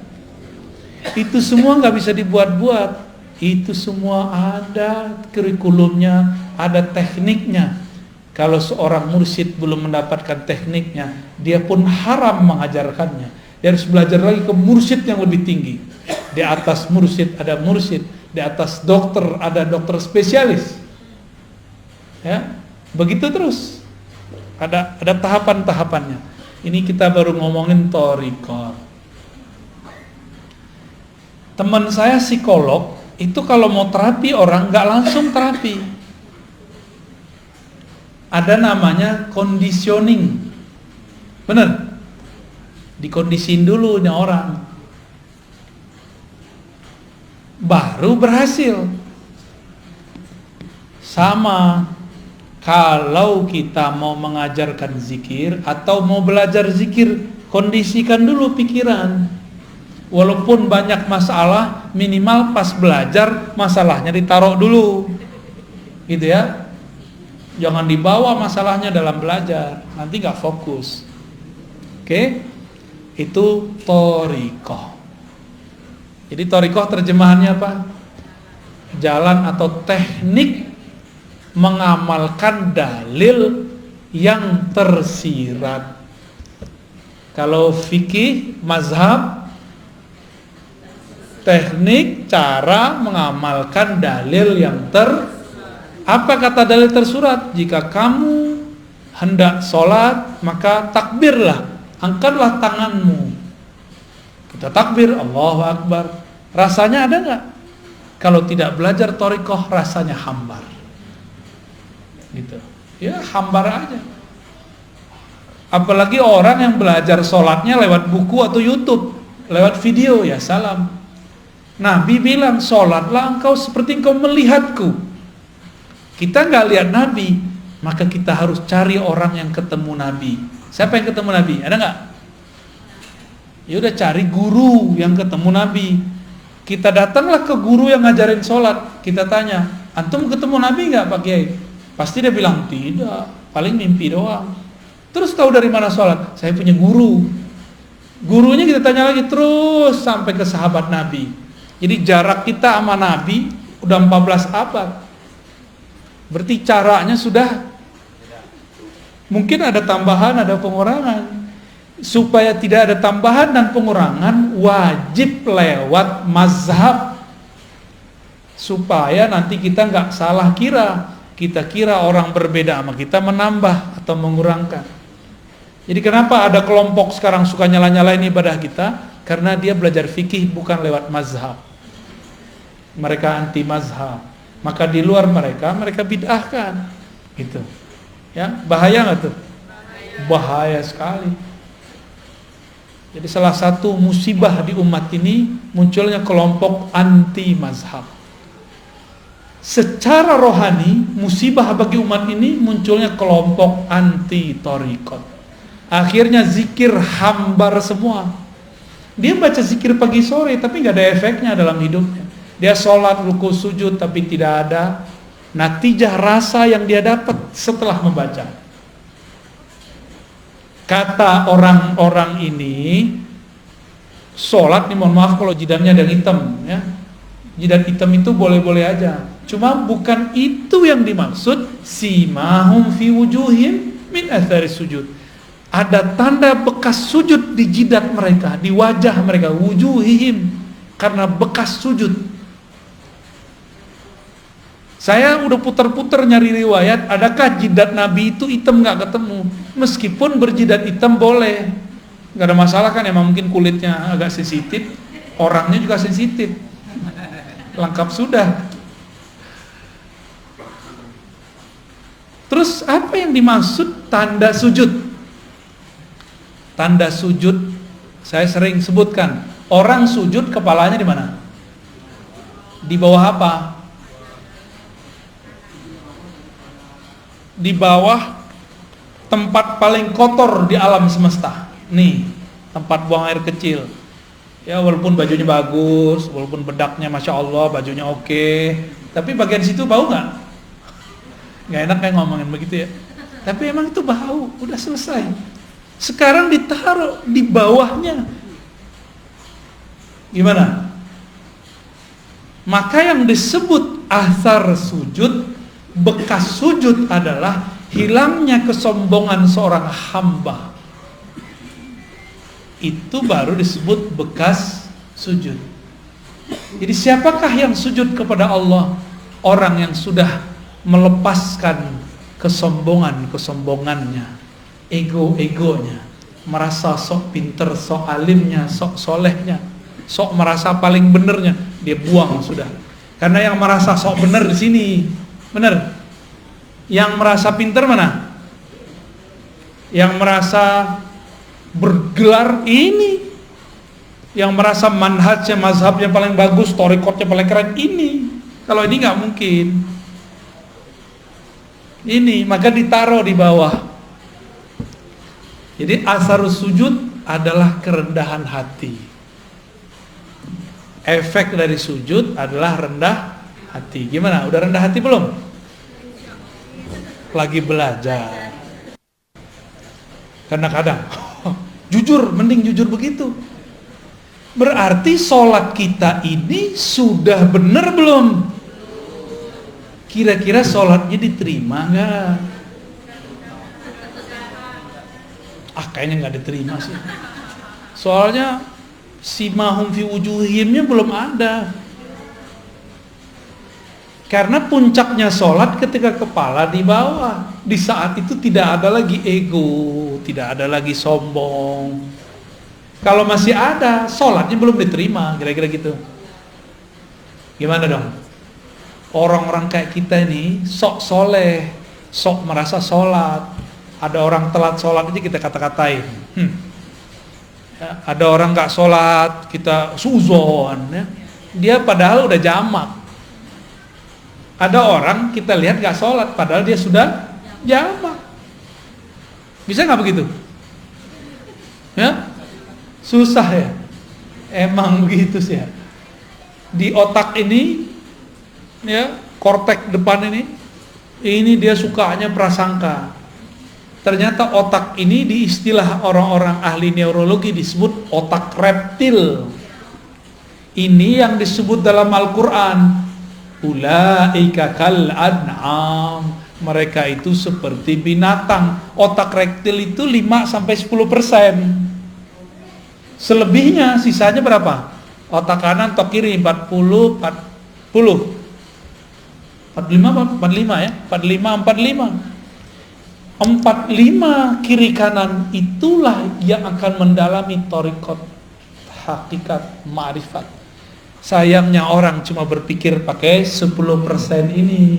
Itu semua nggak bisa dibuat-buat. Itu semua ada kurikulumnya, ada tekniknya. Kalau seorang mursyid belum mendapatkan tekniknya, dia pun haram mengajarkannya. Dia harus belajar lagi ke mursyid yang lebih tinggi. Di atas mursyid ada mursyid, di atas dokter ada dokter spesialis. Ya, begitu terus. Ada tahapan-tahapannya. Ini kita baru ngomongin thariqah. Teman saya psikolog itu kalau mau terapi orang nggak langsung terapi. Ada namanya conditioning. Bener? Dikondisin dulu nih orang, baru berhasil. Sama kalau kita mau mengajarkan zikir atau mau belajar zikir, kondisikan dulu pikiran. Walaupun banyak masalah, minimal pas belajar masalahnya ditaruh dulu. Gitu ya. Jangan dibawa masalahnya dalam belajar, nanti gak fokus. Oke? Itu thariqah. Jadi thariqah terjemahannya apa? Jalan atau teknik mengamalkan dalil yang tersirat. Kalau fikih, mazhab, teknik cara mengamalkan dalil yang Apa kata dalil tersurat? Jika kamu hendak sholat, maka takbirlah, angkatlah tanganmu. Kita takbir, Allahu Akbar. Rasanya ada nggak? Kalau tidak belajar thariqah, rasanya hambar. Gitu. Ya hambar aja. Apalagi orang yang belajar sholatnya lewat buku atau YouTube, lewat video, ya salam. Nabi bilang, sholatlah engkau seperti engkau melihatku. Kita nggak lihat Nabi, maka kita harus cari orang yang ketemu Nabi. Siapa yang ketemu Nabi? Ada nggak? Ya udah cari guru yang ketemu Nabi. Kita datanglah ke guru yang ngajarin sholat. Kita tanya, antum ketemu Nabi nggak Pak Kiai? Pasti dia bilang tidak, paling mimpi doang. Terus tahu dari mana sholat? Saya punya guru. Gurunya kita tanya lagi terus sampai ke sahabat Nabi. Jadi jarak kita sama Nabi udah 14 abad. Berarti caranya sudah mungkin ada tambahan, ada pengurangan. Supaya tidak ada tambahan dan pengurangan, wajib lewat mazhab. Supaya nanti kita nggak salah kira. Kita kira orang berbeda sama kita menambah atau mengurangkan. Jadi kenapa ada kelompok sekarang suka nyala-nyalain ibadah kita? Karena dia belajar fikih bukan lewat mazhab. Mereka anti mazhab. Maka di luar mereka bid'ahkan. Gitu. Ya, bahaya nggak tuh? Bahaya sekali. Jadi salah satu musibah di umat ini munculnya kelompok anti mazhab. Secara rohani, musibah bagi umat ini munculnya kelompok anti thariqat. Akhirnya zikir hambar semua. Dia baca zikir pagi sore tapi nggak ada efeknya dalam hidupnya. Dia sholat, ruku, sujud tapi tidak ada natijah rasa yang dia dapat setelah membaca. Kata orang-orang ini, sholat nih, mohon maaf kalau jidatnya ada hitam ya. Jidat hitam itu boleh-boleh aja. Cuma bukan itu yang dimaksud. Simahum fi wujuhim min athari sujud. Ada tanda bekas sujud di jidat mereka, di wajah mereka, wujuhihim, karena bekas sujud. Saya udah putar-putar nyari riwayat, adakah jidat Nabi itu hitam, nggak ketemu. Meskipun berjidat hitam boleh, nggak ada masalah kan, emang mungkin kulitnya agak sensitif, orangnya juga sensitif, lengkap sudah. Terus apa yang dimaksud tanda sujud? Tanda sujud, saya sering sebutkan, orang sujud kepalanya di mana? Di bawah apa? Di bawah tempat paling kotor di alam semesta. Nih, tempat buang air kecil. Ya, walaupun bajunya bagus, walaupun bedaknya Masya Allah, bajunya oke, tapi bagian situ bau nggak? Nggak enak kayak ngomongin begitu ya. Tapi emang itu bau, udah selesai. Sekarang ditaruh di bawahnya. Gimana? Maka yang disebut athar sujud, bekas sujud adalah hilangnya kesombongan seorang hamba. Itu baru disebut bekas sujud. Jadi siapakah yang sujud kepada Allah? Orang yang sudah melepaskan kesombongannya, ego-egonya, merasa sok pinter, sok alimnya, sok solehnya, sok merasa paling benernya, dia buang sudah. Karena yang merasa sok bener di sini, bener. Yang merasa pinter mana? Yang merasa bergelar ini. Yang merasa manhajnya, mazhabnya paling bagus, thariqatnya paling keren ini. Kalau ini nggak mungkin. Ini maka ditaruh di bawah. Jadi asarus sujud adalah kerendahan hati. Efek dari sujud adalah rendah hati. Gimana? Udah rendah hati belum? Lagi belajar. Kadang-kadang jujur, mending jujur begitu. Berarti sholat kita ini sudah benar belum? Kira-kira sholatnya diterima nggak? Kayaknya nggak diterima sih. Soalnya simahum fi wujuhimnya belum ada. Karena puncaknya sholat ketika kepala di bawah. Di saat itu tidak ada lagi ego, tidak ada lagi sombong. Kalau masih ada, sholatnya belum diterima, kira-kira gitu. Gimana dong? Orang-orang kayak kita ini sok soleh, sok merasa sholat. Ada orang telat sholat aja kita kata-katain. Ya, ada orang gak sholat, kita suzon. Ya. Dia padahal udah jamak. Ada orang kita lihat gak sholat, padahal dia sudah jamak. Bisa gak begitu? Ya, susah ya. Emang begitu sih ya. Di otak ini, ya, kortek depan ini dia sukanya prasangka. Ternyata otak ini di istilah orang-orang ahli neurologi disebut otak reptil. Ini yang disebut dalam Al-Quran, ulaika kal an'am, mereka itu seperti binatang. Otak reptil itu 5-10%. Selebihnya, sisanya berapa? Otak kanan, otak kiri 40, 45 ya, 45. 45 kiri kanan itulah yang akan mendalami thariqat, hakikat, ma'rifat. Sayangnya orang cuma berpikir pakai 10% ini.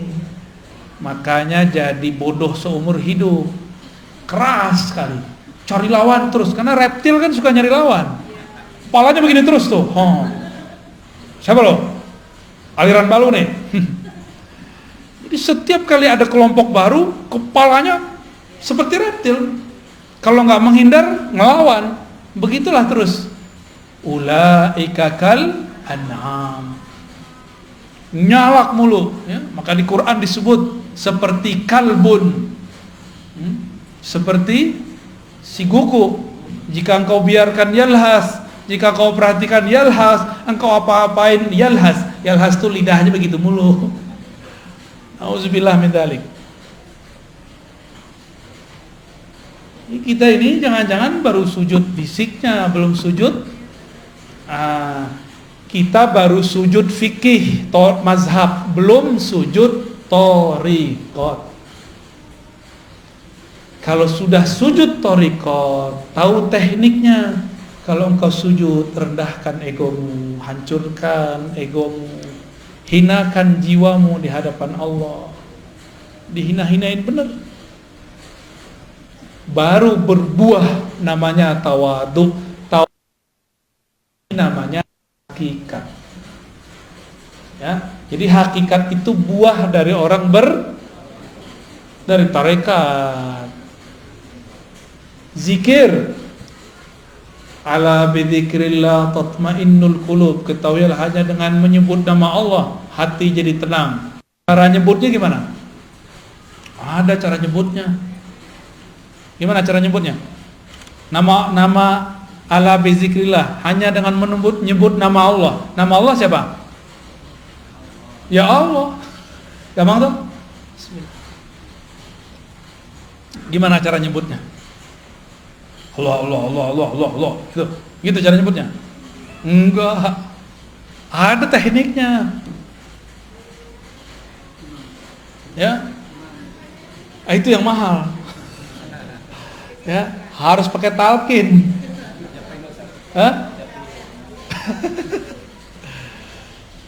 Makanya jadi bodoh seumur hidup. Keras sekali. Cari lawan terus, karena reptil kan suka nyari lawan. Kepalanya begini terus tuh. Siapa lo? Aliran baru nih. Jadi setiap kali ada kelompok baru, kepalanya seperti reptil. Kalau nggak menghindar, ngelawan. Begitulah terus. Ulaika kal an'am. Nyalak mulu, ya? Maka di Quran disebut seperti kalbun, seperti si kuku. Jika engkau biarkan yalhas, jika kau perhatikan yalhas, engkau apa-apain yalhas. Yalhas itu lidahnya begitu mulu. Auzubillah min dzalik. Kita ini jangan-jangan baru sujud fisiknya, belum sujud. Kita baru sujud fikih, mazhab, belum sujud thariqat. Kalau sudah sujud thariqat, tahu tekniknya. Kalau engkau sujud, rendahkan egomu, hancurkan egomu, hinakan jiwamu di hadapan Allah. Dihina-hinain benar. Baru berbuah namanya tawadhu, namanya hakikat. Ya, jadi hakikat itu buah dari orang dari tarekat. Zikir. Ala bidzikrillah tatmainnul qulub. Ketahuilah hanya dengan menyebut nama Allah hati jadi tenang. Cara nyebutnya gimana? Ada cara nyebutnya. Gimana cara nyebutnya? Nama ala bizikrillah, hanya dengan menyebut nama Allah. Nama Allah siapa? Ya Allah. Gampang tuh? Bismillah. Gimana cara nyebutnya? Allah. Gitu cara nyebutnya? Enggak. Ada tekniknya. Ya. Itu yang mahal. Ya, harus pakai talqin.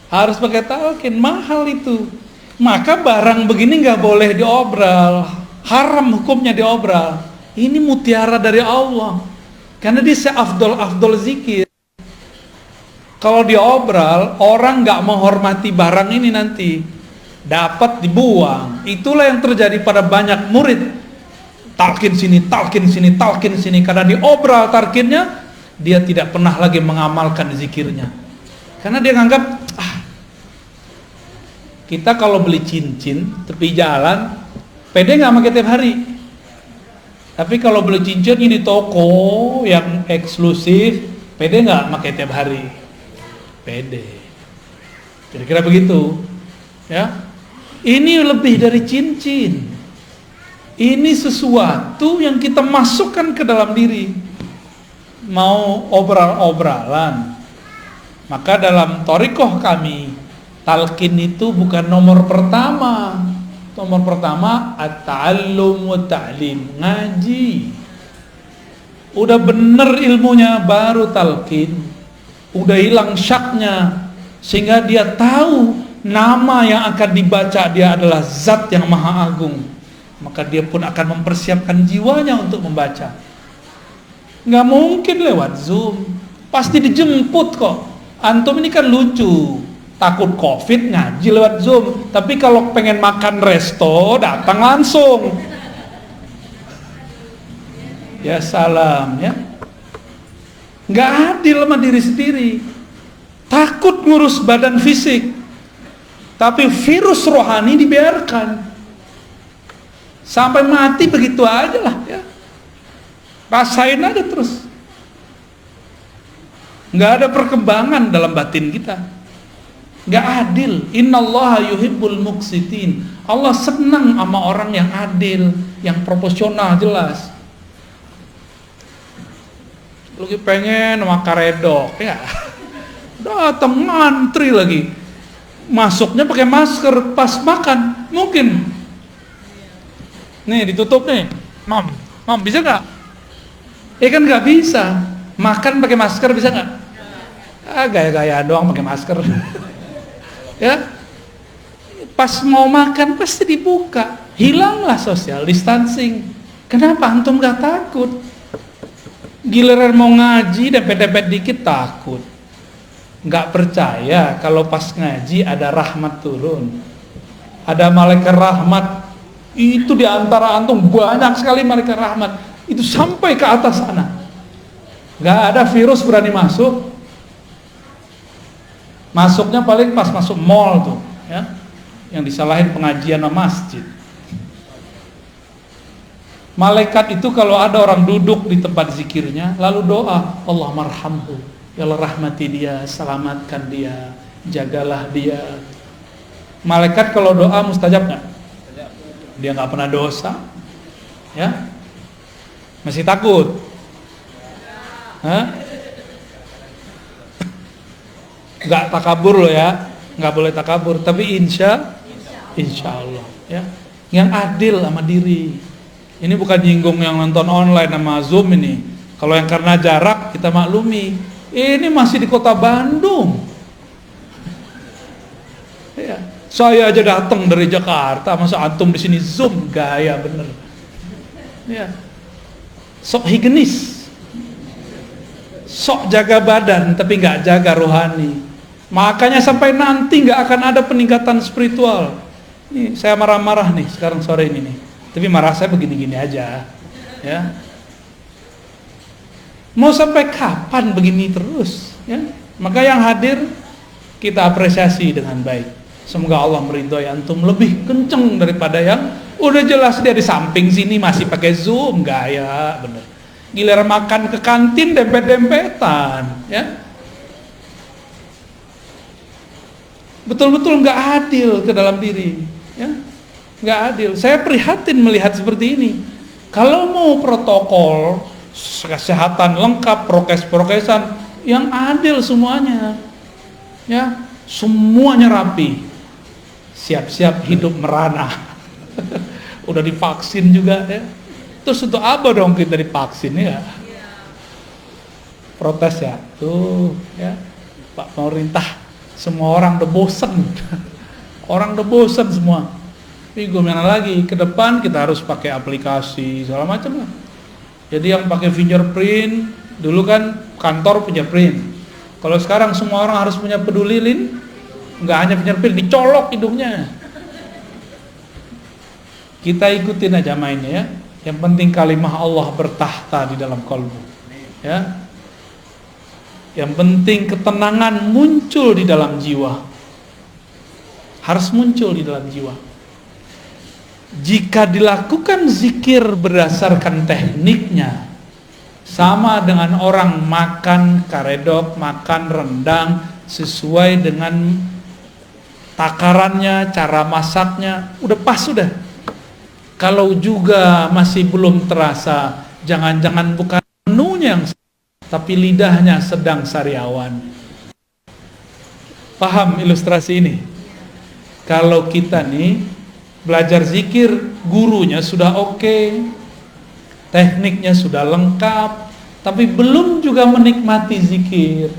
Harus pakai talqin, mahal itu. Maka barang begini nggak boleh diobral, haram hukumnya diobral. Ini mutiara dari Allah, karena dia seafdol zikir. Kalau diobral, orang nggak menghormati barang ini nanti, dapat dibuang. Itulah yang terjadi pada banyak murid. Talqin sini, karena diobral talqinnya, dia tidak pernah lagi mengamalkan zikirnya. Karena dia nganggap, kita kalau beli cincin tepi jalan, pede nggak pakai tiap hari. Tapi kalau beli cincin ini toko yang eksklusif, pede nggak pakai tiap hari? Pede. Kira-kira begitu, ya. Ini lebih dari cincin. Ini sesuatu yang kita masukkan ke dalam diri. Mau obral-obralan, maka dalam thariqah kami, talqin itu bukan nomor pertama. Nomor pertama at-ta'allum wa ta'lim, ngaji. Udah bener ilmunya baru talqin. Udah hilang syaknya, sehingga dia tahu nama yang akan dibaca dia adalah zat yang maha agung. Maka dia pun akan mempersiapkan jiwanya untuk membaca. Nggak mungkin lewat Zoom, pasti dijemput kok. Antum ini kan lucu, takut COVID ngaji lewat Zoom, tapi kalau pengen makan resto datang langsung. Ya salam ya. Nggak adil sama diri sendiri. Takut ngurus badan fisik, tapi virus rohani dibiarkan. Sampai mati begitu aja lah ya. Rasain aja terus. Nggak ada perkembangan dalam batin kita. Nggak adil. Innallaha yuhibbul muqsitin. Allah senang sama orang yang adil, yang proporsional, jelas. Lagi pengen sama karedok ya, datang ngantri lagi, masuknya pakai masker pas makan, mungkin nih ditutup nih, mam bisa nggak? Kan nggak bisa. Makan pakai masker bisa nggak? gaya-gaya doang pakai masker. Ya, pas mau makan pasti dibuka, hilanglah social distancing. Kenapa antum gak takut? Giliran mau ngaji dempet-dempet dikit takut. Gak percaya kalau pas ngaji ada rahmat turun, ada malaikat rahmat. Itu di antara antum banyak sekali malaikat rahmat. Itu sampai ke atas sana. Gak ada virus berani masuk. Masuknya paling pas masuk mall tuh, ya, yang disalahin pengajian sama masjid. Malaikat itu kalau ada orang duduk di tempat zikirnya lalu doa, Allah marhamhu, ya Allah rahmati dia, selamatkan dia, jagalah dia. Malaikat kalau doa mustajab nggak? Dia nggak pernah dosa, ya? Masih takut? Hah? Nggak takabur loh ya, nggak boleh takabur. Tapi insya Allah, ya, yang adil sama diri. Ini bukan nyinggung yang nonton online sama Zoom ini. Kalau yang karena jarak kita maklumi. Ini masih di kota Bandung. Ya, saya aja datang dari Jakarta, masa antum di sini Zoom, gaya bener. Ya, sok higienis, sok jaga badan, tapi nggak jaga rohani. Makanya sampai nanti nggak akan ada peningkatan spiritual. Nih, saya marah-marah nih sekarang sore ini nih. Tapi marah saya begini-gini aja, ya. Mau sampai kapan begini terus, ya? Maka yang hadir kita apresiasi dengan baik. Semoga Allah meridhoi antum lebih kenceng daripada yang udah jelas dia di samping sini masih pakai Zoom, gaya bener. Giliran makan ke kantin dempet-dempetan, ya. Betul-betul nggak adil ke dalam diri, ya. Nggak adil. Saya prihatin melihat seperti ini. Kalau mau protokol kesehatan lengkap, prokes-prokesan yang adil semuanya, ya, semuanya rapi, siap-siap hidup merana. Udah divaksin juga, ya. Terus untuk apa dong kita divaksin, ya? Protes ya, tuh, ya, Pak pemerintah, semua orang udah bosen. Orang udah bosen semua. Tapi gimana lagi, ke depan kita harus pakai aplikasi segala macam lah. Jadi yang pakai fingerprint, dulu kan kantor fingerprint. Kalau sekarang semua orang harus punya peduli lin, nggak hanya fingerprint, dicolok hidungnya. Kita ikutin aja mainnya, ya. Yang penting kalimah Allah bertahta di dalam kalbu, ya. Yang penting ketenangan muncul di dalam jiwa. Harus muncul di dalam jiwa. Jika dilakukan zikir berdasarkan tekniknya, sama dengan orang makan karedok, makan rendang sesuai dengan takarannya, cara masaknya, udah pas sudah. Kalau juga masih belum terasa, jangan-jangan bukan menunya yang, tapi lidahnya sedang sariawan. Paham ilustrasi ini? Kalau kita nih belajar zikir, gurunya sudah oke, tekniknya sudah lengkap, tapi belum juga menikmati zikir.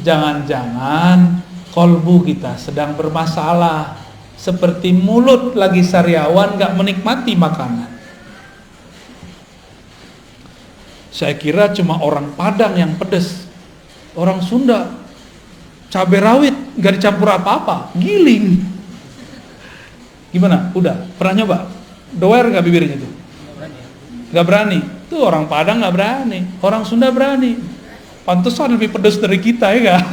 Jangan-jangan kolbu kita sedang bermasalah, seperti mulut lagi sariawan gak menikmati makanan. Saya kira cuma orang Padang yang pedes, orang Sunda cabai rawit gak dicampur apa-apa, giling. Gimana? Udah? Pernah nyoba? Doer gak bibirnya tuh? Gak berani. Tuh orang Padang gak berani, orang Sunda berani. Pantesan lebih pedas dari kita, ya gak?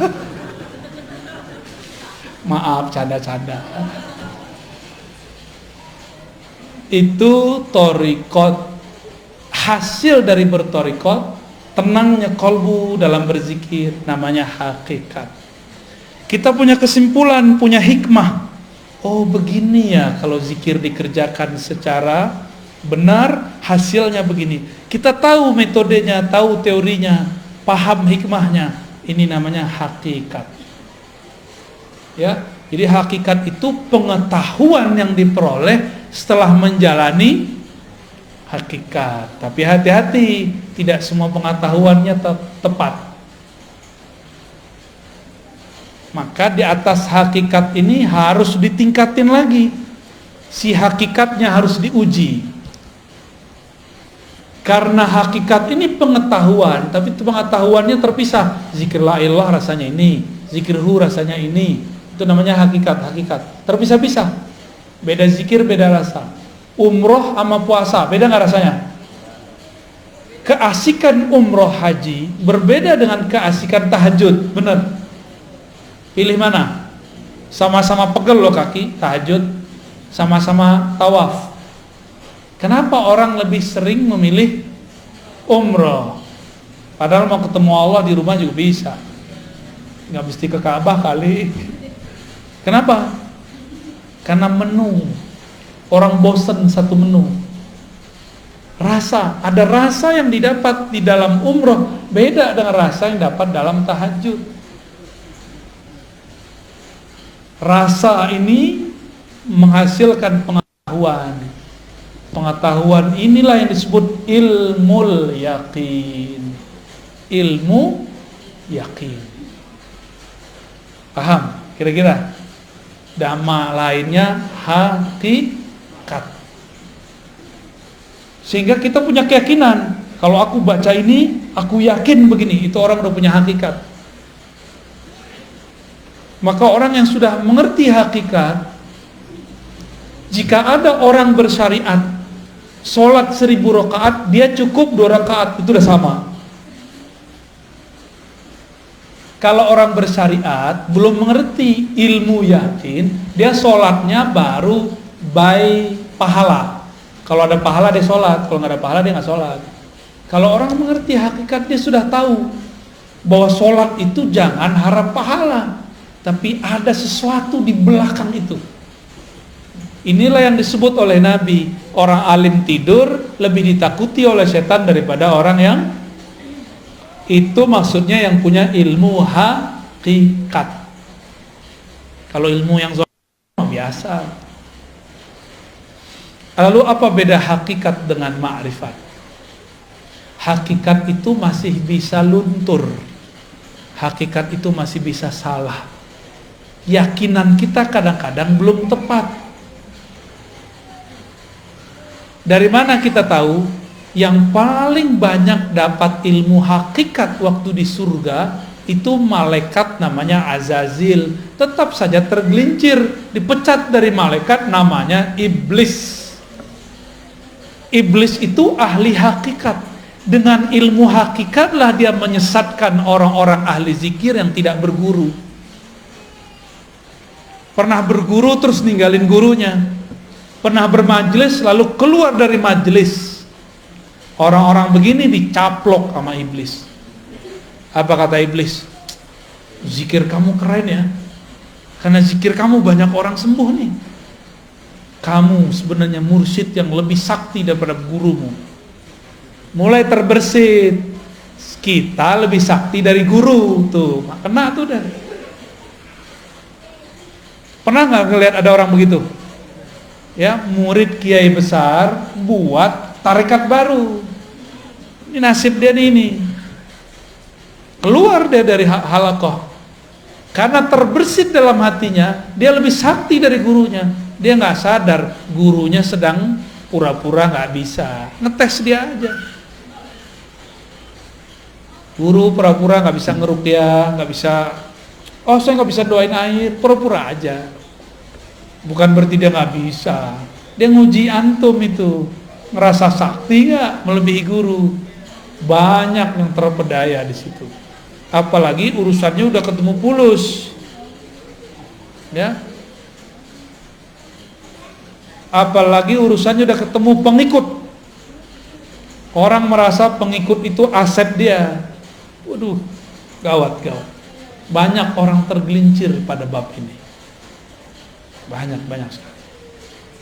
Maaf, canda-canda. Itu torikot. Hasil dari bertorikot, tenangnya kolbu dalam berzikir, namanya hakikat. Kita punya kesimpulan, punya hikmah. Oh begini ya kalau zikir dikerjakan secara benar, hasilnya begini. Kita tahu metodenya, tahu teorinya, paham hikmahnya. Ini namanya hakikat. Ya, jadi hakikat itu pengetahuan yang diperoleh setelah menjalani hakikat. Tapi hati-hati, tidak semua pengetahuannya tepat. Maka di atas hakikat ini harus ditingkatin lagi. Si hakikatnya harus diuji. Karena hakikat ini pengetahuan, tapi pengetahuannya terpisah. Zikir la ilallah rasanya ini, zikir hu rasanya ini. Itu namanya hakikat. Terpisah-pisah. Beda zikir, beda rasa. Umroh sama puasa, beda nggak rasanya? Keasikan umroh haji berbeda dengan keasikan tahajud, benar? Pilih mana? Sama-sama pegel loh kaki, tahajud, sama-sama tawaf. Kenapa orang lebih sering memilih umroh? Padahal mau ketemu Allah di rumah juga bisa. Nggak mesti ke Ka'bah kali. Kenapa? Karena menu. Orang bosen satu menu. Rasa, ada rasa yang didapat di dalam umroh beda dengan rasa yang dapat dalam tahajud. Rasa ini menghasilkan pengetahuan. Pengetahuan inilah yang disebut ilmul yakin. Ilmu yakin. Paham? Kira-kira? Nama lainnya hakikat. Sehingga kita punya keyakinan, kalau aku baca ini, aku yakin begini, itu orang udah punya hakikat. Maka orang yang sudah mengerti hakikat, jika ada orang bersyariat sholat 1000 rakaat, dia cukup 2 rakaat, itu udah sama. Kalau orang bersyariat belum mengerti ilmu yakin, dia sholatnya baru by pahala. Kalau ada pahala dia sholat, kalau nggak ada pahala dia nggak sholat. Kalau orang mengerti hakikat, dia sudah tahu bahwa sholat itu jangan harap pahala, tapi ada sesuatu di belakang itu. Inilah yang disebut oleh Nabi, orang alim tidur lebih ditakuti oleh setan daripada orang yang itu, maksudnya yang punya ilmu hakikat. Kalau ilmu yang zahir biasa. Lalu apa beda hakikat dengan ma'rifat? Hakikat itu masih bisa luntur. Hakikat itu masih bisa salah. Yakinan kita kadang-kadang belum tepat. Dari mana kita tahu? Yang paling banyak dapat ilmu hakikat waktu di surga itu malaikat namanya Azazil. Tetap saja tergelincir, dipecat dari malaikat namanya iblis. Iblis itu ahli hakikat. Dengan ilmu hakikatlah dia menyesatkan orang-orang ahli zikir yang tidak berguru. Pernah berguru terus ninggalin gurunya. Pernah bermajelis lalu keluar dari majelis. Orang-orang begini dicaplok sama iblis. Apa kata iblis? Zikir kamu keren ya. Karena zikir kamu banyak orang sembuh nih. Kamu sebenarnya mursyid yang lebih sakti daripada gurumu. Mulai terbersit. Kita lebih sakti dari guru. Tuh, kena tuh dah. Pernah gak ngeliat ada orang begitu? Ya, murid kiai besar buat tarekat baru. Ini nasib dia nih ini. Keluar dia dari halaqah. Karena terbersit dalam hatinya, dia lebih sakti dari gurunya. Dia nggak sadar gurunya sedang pura-pura nggak bisa. Ngetes dia aja. Guru pura-pura nggak bisa ngeruqyah, nggak bisa. Oh, saya nggak bisa doain air, pura-pura aja. Bukan berarti dia nggak bisa. Dia nguji antum itu. Ngerasa sakti nggak melebihi guru. Banyak yang terpedaya di situ. Apalagi urusannya udah ketemu pulus, ya. Apalagi urusannya udah ketemu pengikut. Orang merasa pengikut itu aset dia. Waduh, gawat. Banyak orang tergelincir pada bab ini. Banyak sekali.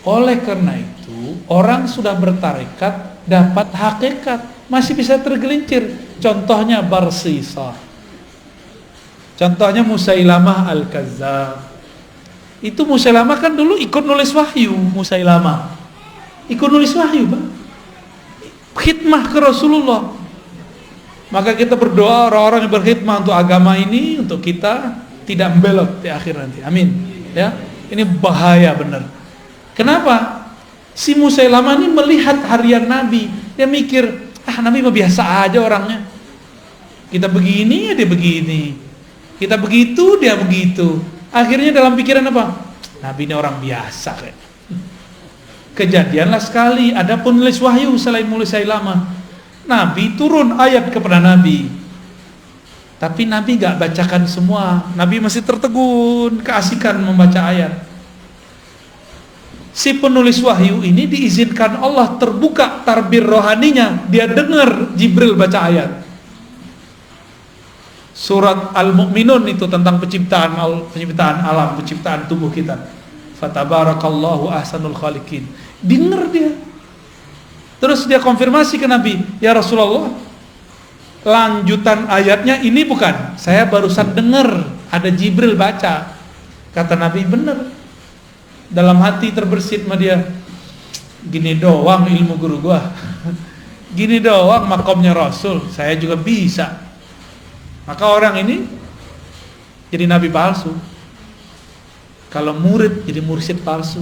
Oleh karena itu, orang sudah bertarekat dapat hakikat, masih bisa tergelincir. Contohnya Barsisa. Contohnya Musailamah Al-Kazzab. Itu Musailamah kan dulu ikut nulis wahyu. Musailamah ikut nulis wahyu, Bang. Khidmah ke Rasulullah. Maka kita berdoa orang-orang yang berkhidmah untuk agama ini, untuk kita, tidak membelot di akhir nanti. Amin. Ya, ini bahaya benar. Kenapa? Si Musailamah ini melihat harian Nabi, dia mikir, Nabi mah biasa aja orangnya. Kita begini, dia begini. Kita begitu, dia begitu. Akhirnya dalam pikiran apa? Nabi ini orang biasa kayak. Kejadianlah sekali, ada penulis wahyu selain Musailamah. Nabi turun ayat kepada Nabi, tapi Nabi gak bacakan semua. Nabi masih tertegun, keasikan membaca ayat. Si penulis wahyu ini diizinkan Allah terbuka tarbir rohaninya, dia dengar Jibril baca ayat. Surat Al-Mu'minun itu tentang penciptaan alam, penciptaan tubuh kita. Fatabarakallahu ahsanul khaliqin. Dengar dia. Terus dia konfirmasi ke Nabi, ya Rasulullah, lanjutan ayatnya ini bukan? Saya barusan dengar ada Jibril baca. Kata Nabi, benar. Dalam hati terbersit sama dia, gini doang ilmu guru gua, gini doang makomnya Rasul, saya juga bisa. Maka orang ini jadi nabi palsu. Kalau murid jadi mursyid palsu,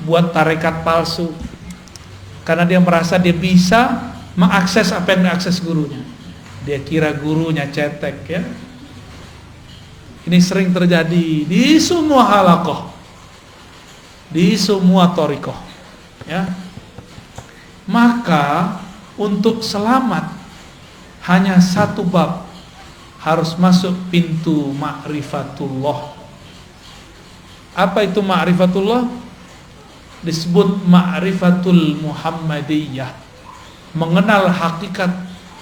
buat tarekat palsu. Karena dia merasa dia bisa mengakses apa yang diakses gurunya. Dia kira gurunya cetek ya. Ini sering terjadi di semua halaqah, di semua thariqah ya. Maka untuk selamat hanya satu bab, harus masuk pintu ma'rifatullah. Apa itu ma'rifatullah? Disebut ma'rifatul Muhammadiyah, mengenal hakikat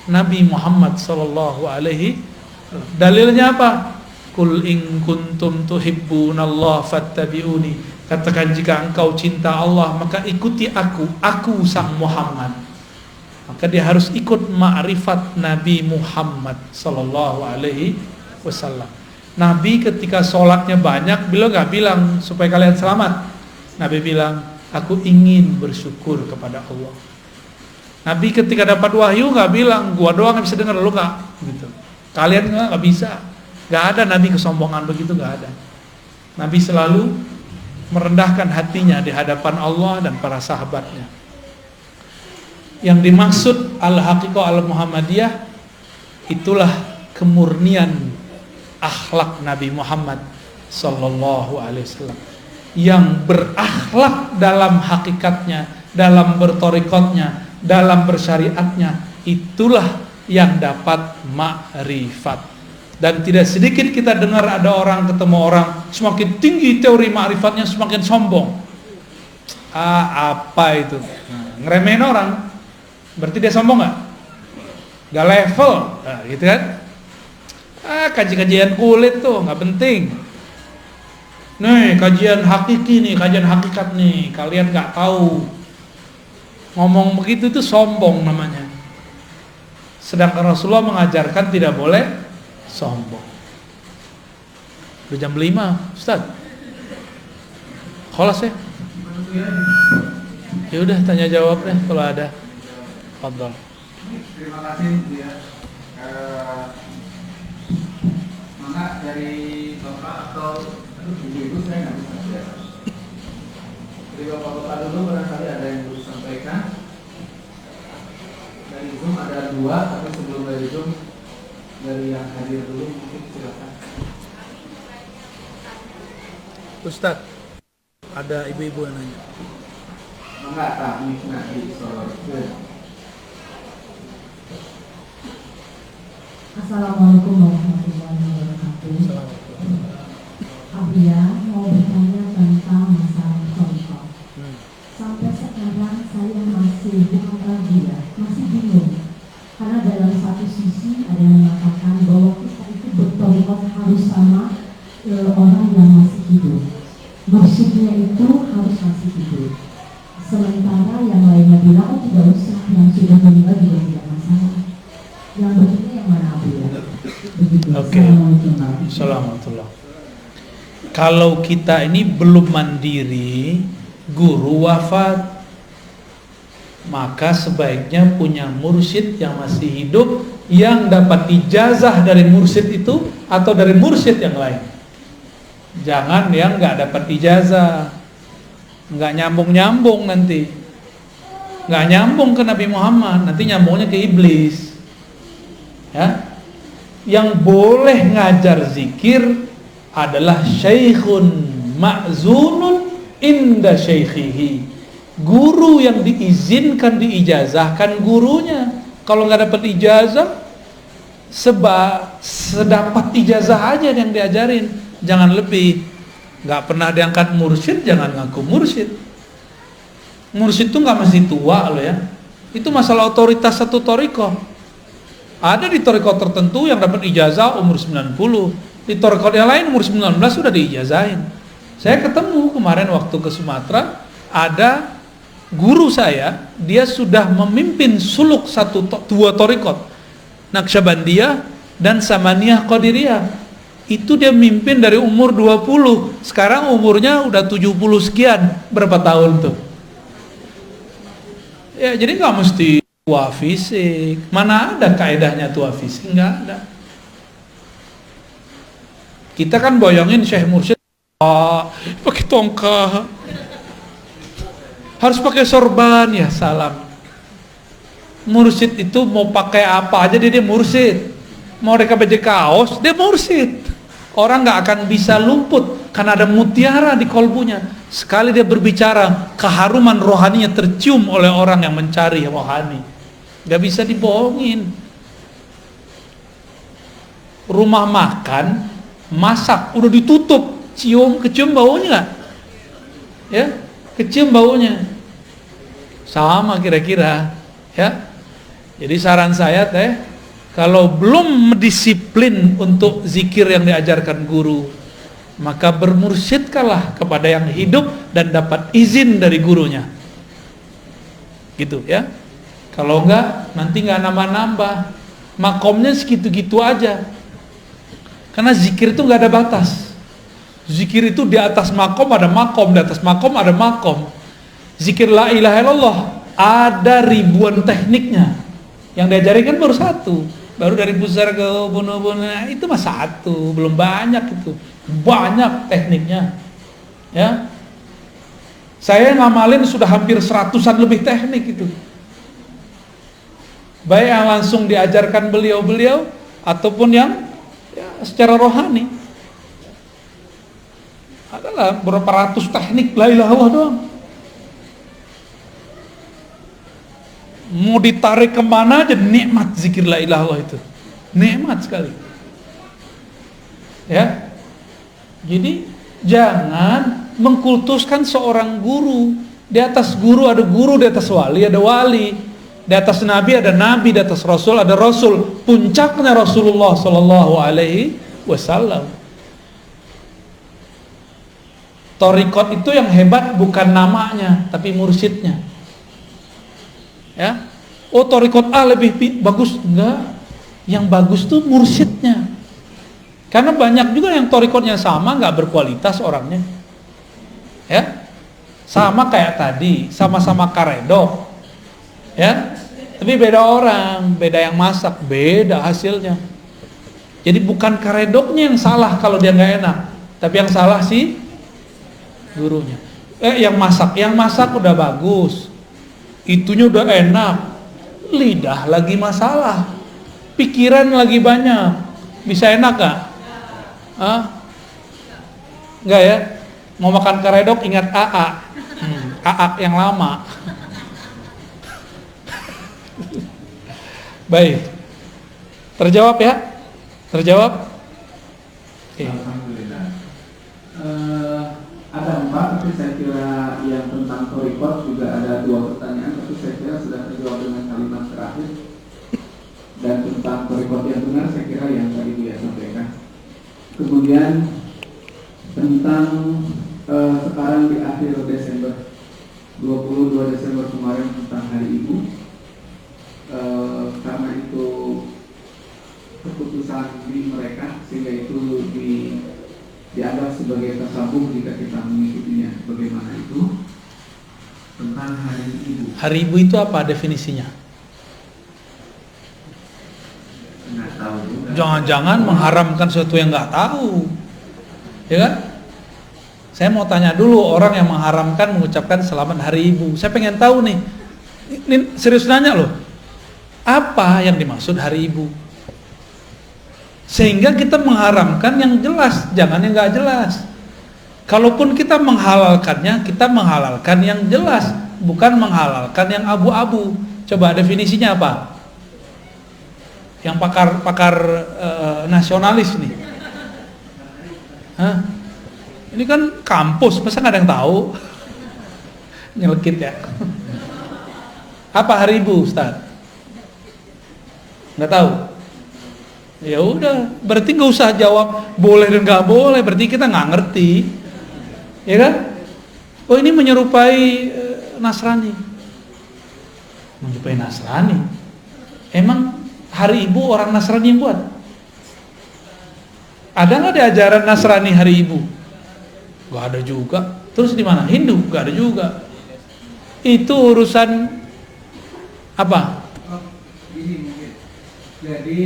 Nabi Muhammad sallallahu alaihi. Dalilnya apa? Qul in kuntum tuhibbunallah fattabi'uni. Katakan jika engkau cinta Allah maka ikuti aku sang Muhammad. Maka dia harus ikut ma'rifat Nabi Muhammad sallallahu alaihi wasallam. Nabi ketika sholatnya banyak, beliau gak bilang supaya kalian selamat. Nabi bilang, aku ingin bersyukur kepada Allah. Nabi ketika dapat wahyu gak bilang, gua doang yang bisa dengar, lu gak gitu. Kalian gak bisa. Gak ada Nabi kesombongan begitu, gak ada. Nabi selalu merendahkan hatinya di hadapan Allah dan para sahabatnya. Yang dimaksud al-haqiqah al-Muhammadiyah, itulah kemurnian akhlak Nabi Muhammad sallallahu alaihi wasallam, yang berakhlak dalam hakikatnya, dalam bertorikotnya, dalam bersyariatnya. Itulah yang dapat ma'rifat. Dan tidak sedikit kita dengar ada orang ketemu orang, semakin tinggi teori ma'rifatnya semakin sombong. Apa itu? Ngeremehin orang, berarti dia sombong gak? Gak level, gitu kan? Kajian kulit tuh gak penting. Nih kajian hakiki nih, kajian hakikat nih, kalian gak tahu. Ngomong begitu itu sombong namanya. Sedangkan Rasulullah mengajarkan tidak boleh sombong. Udah jam 5 Ustaz. Kholas ya? Ya udah tanya jawab deh kalau ada. Fadhol. Terima kasih ya. Mana dari Bapak atau Ibu saya nggak bisa lihat. Dari Bapak dulu barangkali ada yang harus sampaikan. Dari Zoom ada 2, tapi sebelum dari Zoom, dari yang hadir dulu mungkin silakan. Ustaz, ada ibu-ibu yang nanya. Enggak, kami nanti soal. Assalamualaikum warahmatullahi wabarakatuh. Abia mau bertanya tentang masalah contoh. Sampai sekarang saya masih bukan lagi ya, masih bingung. Karena dalam satu sisi ada yang mengatakan bahwa kita itu bertobat harus sama orang yang masih hidup. Maksudnya itu harus masih hidup. Sementara yang lainnya bilang tidak usah, yang sudah meninggal juga tidak masalah. Yang begitu yang mana Abu ya? Begitu. Oke. Assalamualaikum. Kalau kita ini belum mandiri, guru wafat, maka sebaiknya punya mursyid yang masih hidup, yang dapat ijazah dari mursyid itu atau dari mursyid yang lain. Jangan yang nggak dapat ijazah, nggak nyambung nanti, nggak nyambung ke Nabi Muhammad, nanti nyambungnya ke iblis. Ya, yang boleh ngajar zikir adalah syaikhun ma'zunun inda syaikhihi, guru yang diizinkan, diijazahkan gurunya. Kalau nggak dapat ijazah, sedapat ijazah aja yang diajarin, jangan lebih. Nggak pernah diangkat mursyid, jangan ngaku mursyid. Mursyid itu nggak mesti tua loh ya. Itu masalah otoritas satu thariqah. Ada di thariqah tertentu yang dapat ijazah umur 90, di thariqah yang lain umur 19 sudah diijazahin. Saya ketemu kemarin waktu ke Sumatera, ada guru saya, dia sudah memimpin suluk dua thariqah, Naqsyabandiyah dan Samaniyah Qadiriyah. Itu dia mimpin dari umur 20, sekarang umurnya udah 70 sekian, berapa tahun tuh? Ya, jadi nggak mesti tua fisik. Mana ada kaedahnya tua fisik? Nggak ada. Kita kan bayangin Syekh Mursyid pakai tongkat, harus pakai sorban, ya salam. Mursyid itu mau pakai apa aja dia mursyid. Mau mereka baju kaos, dia mursyid. Orang nggak akan bisa luput karena ada mutiara di kolbunya. Sekali dia berbicara, keharuman rohaninya tercium oleh orang yang mencari rohani. Nggak bisa dibohongin. Rumah makan, masak, udah ditutup, kecium baunya nggak? Ya, kecium baunya. Sama kira-kira, ya. Jadi saran saya kalau belum disiplin untuk zikir yang diajarkan guru, maka bermursyidkanlah kepada yang hidup dan dapat izin dari gurunya. Gitu ya. Kalau enggak, nanti enggak nambah-nambah. Makomnya segitu-gitu aja. Karena zikir itu enggak ada batas. Zikir itu di atas makom ada makom, di atas makom ada makom. Zikir la ilaha illallah ada ribuan tekniknya. Yang diajarin kan baru satu. Baru dari besar ke bunuh-bunuh, itu mah satu, belum banyak itu. Banyak tekniknya. Ya. Saya ngamalin sudah hampir 100-an lebih teknik itu. Baik yang langsung diajarkan beliau-beliau ataupun yang ya, secara rohani. Adalah berapa ratus teknik la ilaha illallah doang. Mau ditarik kemana aja nikmat zikir la ilaha illallah itu, nikmat sekali. Ya, jadi jangan mengkultuskan seorang guru. Di atas guru ada guru, di atas wali ada wali, di atas nabi ada nabi, di atas rasul ada rasul. Puncaknya Rasulullah Sallallahu Alaihi Wasallam. Thariqat itu yang hebat bukan namanya, tapi mursyidnya. Ya, oh thariqat A lebih bagus, enggak. Yang bagus tuh mursyidnya. Karena banyak juga yang thariqatnya sama, enggak berkualitas orangnya. Ya, sama kayak tadi, sama-sama karedok. Ya, tapi beda orang, beda yang masak, beda hasilnya. Jadi bukan karedoknya yang salah kalau dia nggak enak, tapi yang salah sih gurunya. Yang masak udah bagus. Itunya udah enak, lidah lagi masalah, pikiran lagi banyak, bisa enak gak? Enggak ya? Mau makan karedok ingat AA, AA yang lama. Baik, terjawab ya? Terjawab? Alhamdulillah. Ada 4, tapi saya kira yang tentang thariqat juga ada 2 pertanyaan, tapi saya kira sudah terjawab dengan kalimat terakhir. Dan tentang thariqat yang benar saya kira yang tadi dia sampaikan. Kemudian tentang sekarang di akhir Desember, 22 Desember kemarin tentang Hari Ibu, karena itu keputusan di mereka sehingga itu dianggap sebagai tasawuf jika kita mengikutinya. Bagaimana itu? tentang hari ibu. Hari ibu itu apa definisinya? Nggak tahu juga. Jangan-jangan mengharamkan sesuatu yang nggak tahu, ya kan? Saya mau tanya dulu orang yang mengharamkan mengucapkan selamat hari ibu. Saya pengen tahu nih, ini serius nanya loh, apa yang dimaksud hari ibu? Sehingga kita mengharamkan yang jelas, jangan yang nggak jelas. Kalaupun kita menghalalkannya, kita menghalalkan yang jelas, bukan menghalalkan yang abu-abu. Coba definisinya apa? Yang pakar nasionalis nih. Hah? Ini kan kampus, masa nggak ada yang tahu? Nyelekit ya. Apa hari ibu, Ustaz? Nggak tahu? Ya udah, berarti nggak usah jawab boleh dan nggak boleh, berarti kita nggak ngerti, ya kan? Oh ini menyerupai Nasrani, menyerupai Nasrani. Emang hari ibu orang Nasrani yang buat? Ada nggak di ajaran Nasrani hari ibu? Gak ada juga. Terus di mana? Hindu? Gak ada juga. Itu urusan apa? Ini mungkin. Jadi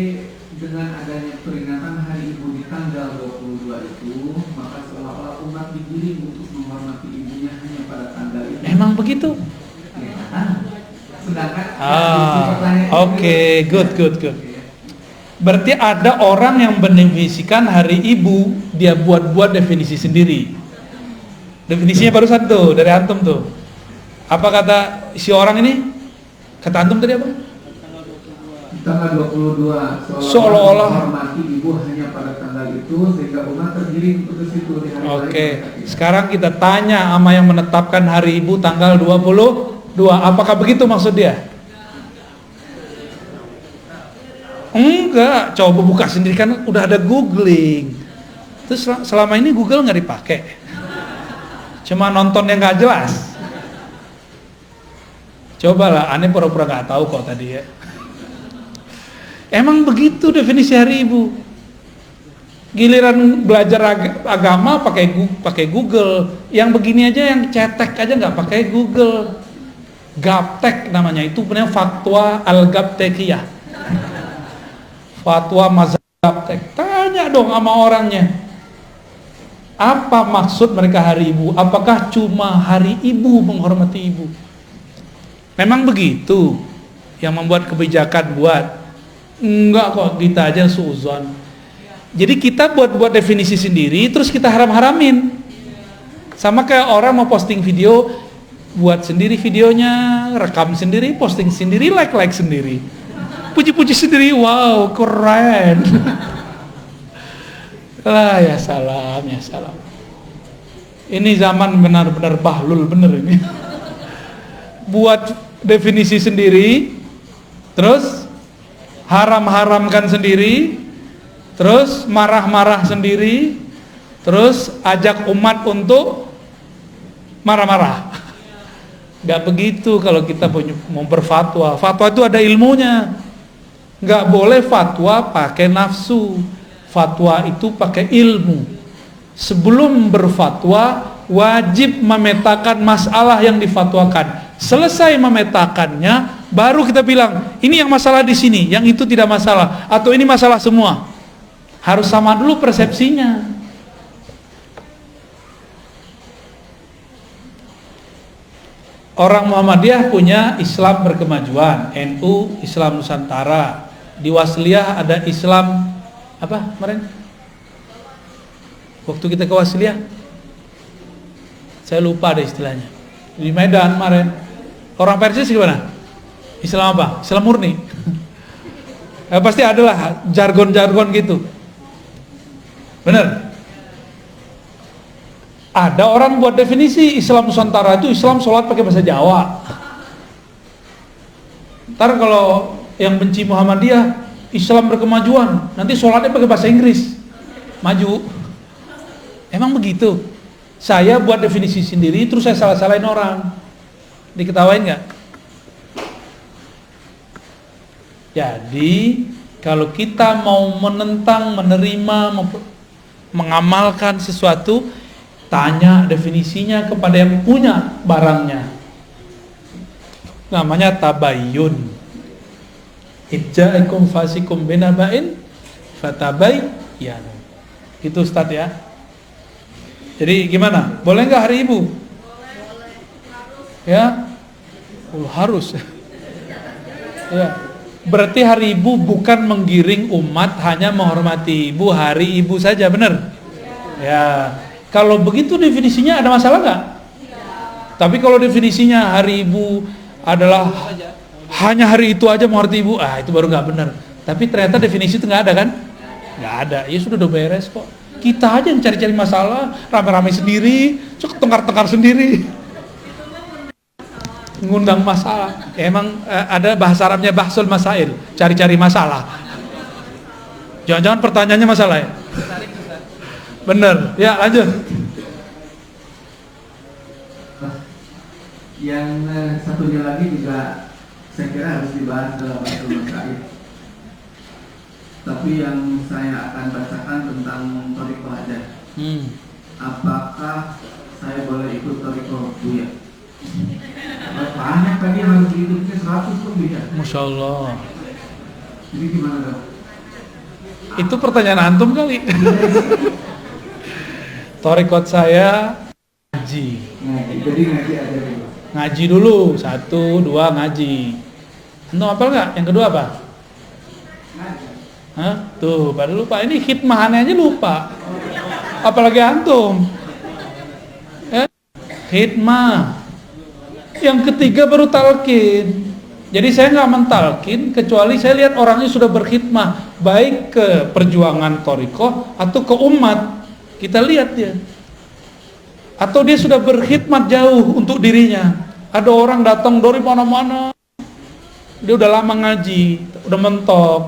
dengan adanya peringatan hari ibu di tanggal 22 itu, maka seolah-olah umat digiring untuk menghormati ibunya hanya pada tanggal itu. Emang begitu? Ya, sedangkan Oke, good. Berarti ada orang yang mendefinisikan hari ibu, dia buat definisi sendiri. Definisinya barusan tuh dari antum tuh. Apa kata si orang ini? Kata antum tadi apa? Tanggal 22 seolah-olah menghormati ibu hanya pada tanggal itu sehingga umat tergiring untuk situ di hari Oke. Sekarang kita tanya sama yang menetapkan hari ibu tanggal 22. Apakah begitu maksud dia? Enggak, coba buka sendiri kan udah ada googling. Terus selama ini Google nggak dipakai, cuma nonton yang nggak jelas. Cobalah, aneh pura-pura nggak tahu kok tadi ya. Emang begitu definisi hari ibu. Giliran belajar agama pakai Google, yang begini aja yang cetek aja nggak pakai Google. Gaptek namanya, itu punya fatwa al-gaptekiyah. Fatwa mazhab gaptek. Tanya dong sama orangnya. Apa maksud mereka hari ibu? Apakah cuma hari ibu menghormati ibu? Memang begitu yang membuat kebijakan buat? Enggak kok, kita aja suuzon. Jadi kita buat definisi sendiri, terus kita haram-haramin. Sama kayak orang mau posting video, buat sendiri videonya, rekam sendiri, posting sendiri, like sendiri, puji-puji sendiri, wow keren. Lah ya salam. Ini zaman benar-benar bahlul bener ini. Buat definisi sendiri, terus haram-haramkan sendiri, terus marah-marah sendiri, terus ajak umat untuk marah-marah. Gak begitu kalau kita mau berfatwa. Fatwa itu ada ilmunya. Gak boleh fatwa pakai nafsu. Fatwa itu pakai ilmu. Sebelum berfatwa wajib memetakan masalah yang difatwakan. Selesai memetakannya, baru kita bilang ini yang masalah di sini, yang itu tidak masalah, atau ini masalah semua. Harus sama dulu persepsinya. Orang Muhammadiyah punya Islam berkemajuan, NU Islam Nusantara. Di Wasliyah ada Islam apa kemarin? Waktu kita ke Wasliyah, saya lupa deh istilahnya. Di Medan kemarin, orang Persis gimana? Islam apa? Islam murni. Pasti adalah jargon-jargon gitu. Bener? Ada orang buat definisi Islam Nusantara itu Islam sholat pakai bahasa Jawa. Ntar kalau yang benci Muhammadiyah, Islam berkemajuan, nanti sholatnya pakai bahasa Inggris, maju. Emang begitu? Saya buat definisi sendiri, terus saya salah-salahin orang, diketawain nggak? Jadi kalau kita mau menentang, menerima, mengamalkan sesuatu, tanya definisinya kepada yang punya barangnya. namanya tabayyun. Ijja'akum fasikum binaba'in fatabayyanu. Itu Ustaz ya. Jadi gimana? Boleh nggak hari Ibu? Ya, harus. Ya. Berarti hari Ibu bukan menggiring umat, hanya menghormati Ibu hari Ibu saja, benar? Ya. Kalau begitu definisinya ada masalah nggak? Tapi kalau definisinya hari Ibu adalah hanya hari itu aja menghormati Ibu, itu baru nggak benar. Tapi ternyata definisi itu nggak ada kan? Nggak ada. Ya sudah udah beres kok. Kita aja yang cari-cari masalah, rame-rame sendiri, tengkar-tengkar sendiri. Ngundang masalah. Emang ada bahasa Arabnya bahsul masail, cari-cari masalah. Jangan-jangan pertanyaannya masalah ya? Bener. Ya, lanjut. Yang satunya lagi juga saya kira harus dibahas dalam bahsul masail. Tapi yang saya akan bacakan tentang thariqah aja. Apakah saya boleh ikut thariqah Buya? Banyak tadi yang harus diikutnya 100 lebih ya. Masya Allah. Jadi gimana dong? Itu pertanyaan antum kali. Thariqah saya ngaji. Jadi ngaji aja dulu. Ngaji dulu, 1, 2 ngaji. Antum hafal nggak? Yang kedua apa? Hah? Tuh, pada lupa. Ini khidmahannya aja lupa. Apalagi antum. Khidmah. Yang ketiga baru talqin. Jadi saya nggak mentalkin kecuali saya lihat orangnya sudah berkhidmah baik ke perjuangan thariqah atau ke umat. Kita lihat dia. Atau dia sudah berkhidmat jauh untuk dirinya. Ada orang datang dari mana-mana. Dia udah lama ngaji, udah mentok.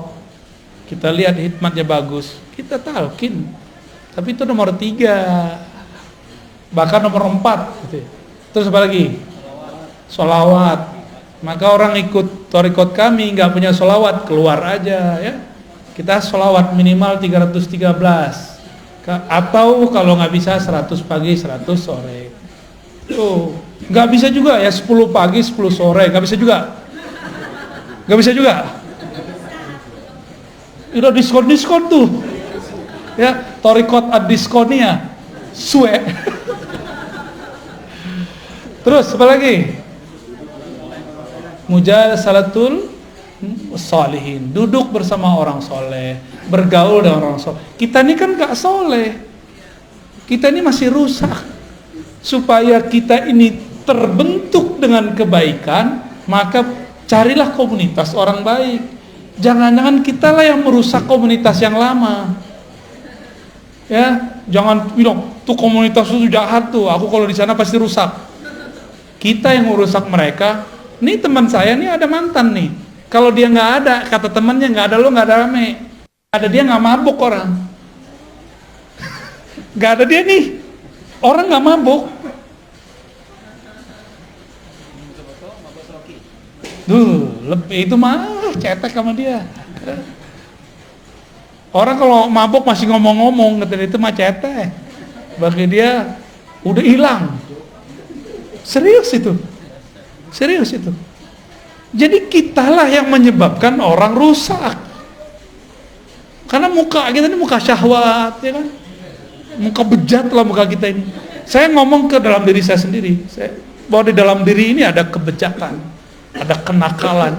Kita lihat khidmatnya bagus, kita talqin. Tapi itu nomor 3. Bahkan nomor 4 gitu. Terus apa lagi? Sholawat. Maka orang ikut thariqah kami nggak punya sholawat, keluar aja ya. Kita sholawat minimal 313. Atau kalau nggak bisa 100 pagi 100 sore. Tuh, nggak bisa juga ya 10 pagi 10 sore, nggak bisa juga. Nggak bisa juga. Udah diskon tuh. Ya, thariqah ad-diskonia. Suwe. Terus apa lagi? Mujalasalatul sholihin, duduk bersama orang soleh, bergaul dengan orang soleh. Kita ini kan gak soleh, kita ini masih rusak. Supaya kita ini terbentuk dengan kebaikan, maka carilah komunitas orang baik. Jangan-jangan kitalah yang merusak komunitas yang lama. Ya, jangan bilang tuh komunitas itu jahat tuh, aku kalau di sana pasti rusak. Kita yang merusak mereka. Nih teman saya nih ada mantan nih. Kalau dia nggak ada, kata temannya nggak ada lo nggak ada rame. Ada dia nggak mabuk orang. Nggak ada dia nih, orang nggak mabuk. Itu mah cetek sama dia. Orang kalau mabuk masih ngomong-ngomong, kata dia itu mah cetek. Bagi dia udah hilang. Serius itu. Jadi kitalah yang menyebabkan orang rusak. Karena muka kita ini muka syahwat, ya kan? Muka bejat lah muka kita ini. Saya ngomong ke dalam diri saya sendiri. Bahwa di dalam diri ini ada kebejatan, ada kenakalan.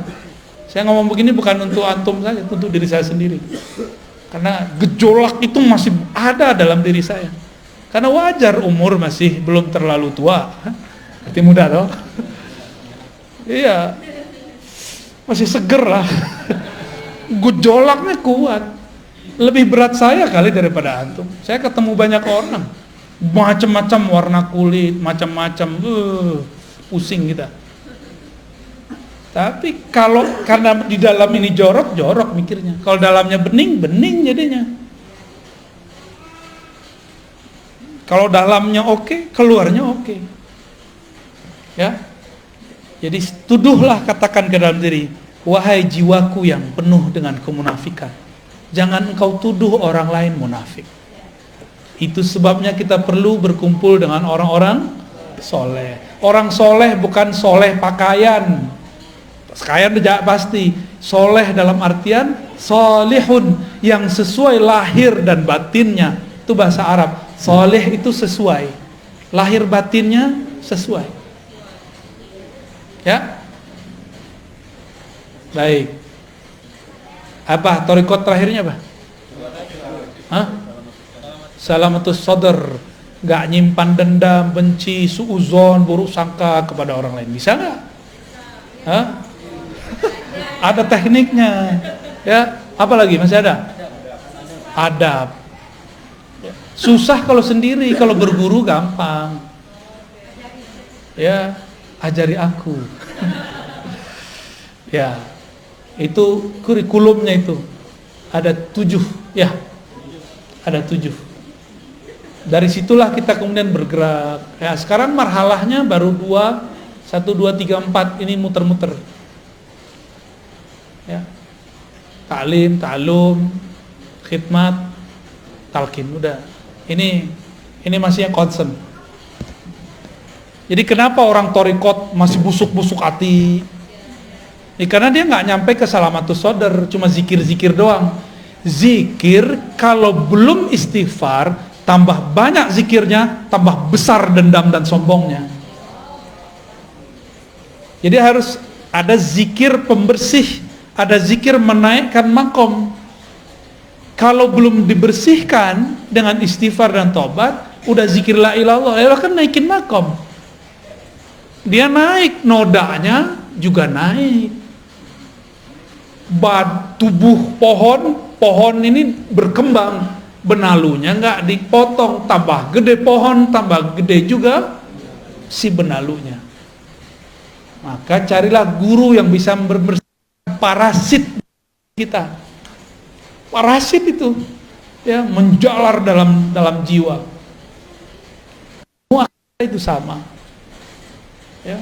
Saya ngomong begini bukan untuk antum saja, untuk diri saya sendiri. Karena gejolak itu masih ada dalam diri saya. Karena wajar umur masih belum terlalu tua. Berarti muda toh? Iya, masih seger lah. Gejolaknya kuat. Lebih berat saya kali daripada antum. Saya ketemu banyak orang, macam-macam warna kulit, macam-macam, pusing kita. Tapi kalau karena di dalam ini jorok mikirnya. Kalau dalamnya bening jadinya. Kalau dalamnya oke, keluarnya oke. Ya. Jadi tuduhlah, katakan ke dalam diri, wahai jiwaku yang penuh dengan kemunafikan, jangan engkau tuduh orang lain munafik. Itu sebabnya kita perlu berkumpul dengan orang-orang soleh. Orang soleh bukan soleh pakaian, Kaya pasti. Soleh dalam artian solihun, yang sesuai lahir dan batinnya. Itu bahasa Arab. Soleh itu sesuai, lahir batinnya sesuai. Ya, baik. Apa thariqat terakhirnya apa? Hah? Salamatus sadr, gak nyimpan dendam, benci, suuzon, buruk sangka kepada orang lain. Bisa nggak? Hah? Ada tekniknya. Ya, apa lagi? Masih ada? Adab. Susah kalau sendiri, kalau berguru gampang. Ya, ajari aku. Ya, itu kurikulumnya itu. Ada 7, ya. Ada 7. Dari situlah kita kemudian bergerak. Ya, sekarang marhalahnya baru 2, 1, 2, 3, 4 ini muter-muter. Ya. Ta'lim, ta'alum, khidmat, talqin, udah. Ini masih yang concern. Jadi kenapa orang thariqat masih busuk-busuk hati? Karena dia nggak nyampe ke salamatus sadr, cuma zikir-zikir doang. Zikir kalau belum istighfar, tambah banyak zikirnya, tambah besar dendam dan sombongnya. Jadi harus ada zikir pembersih, ada zikir menaikkan makom. Kalau belum dibersihkan dengan istighfar dan tobat, udah zikir la ilaha illallah, kan naikin makom. Dia naik, nodanya juga naik. Tubuh pohon ini berkembang, benalunya nggak dipotong, tambah gede pohon, tambah gede juga si benalunya. Maka carilah guru yang bisa membersihkan parasit kita. Parasit itu ya menjalar dalam jiwa. Semua itu sama. Ya.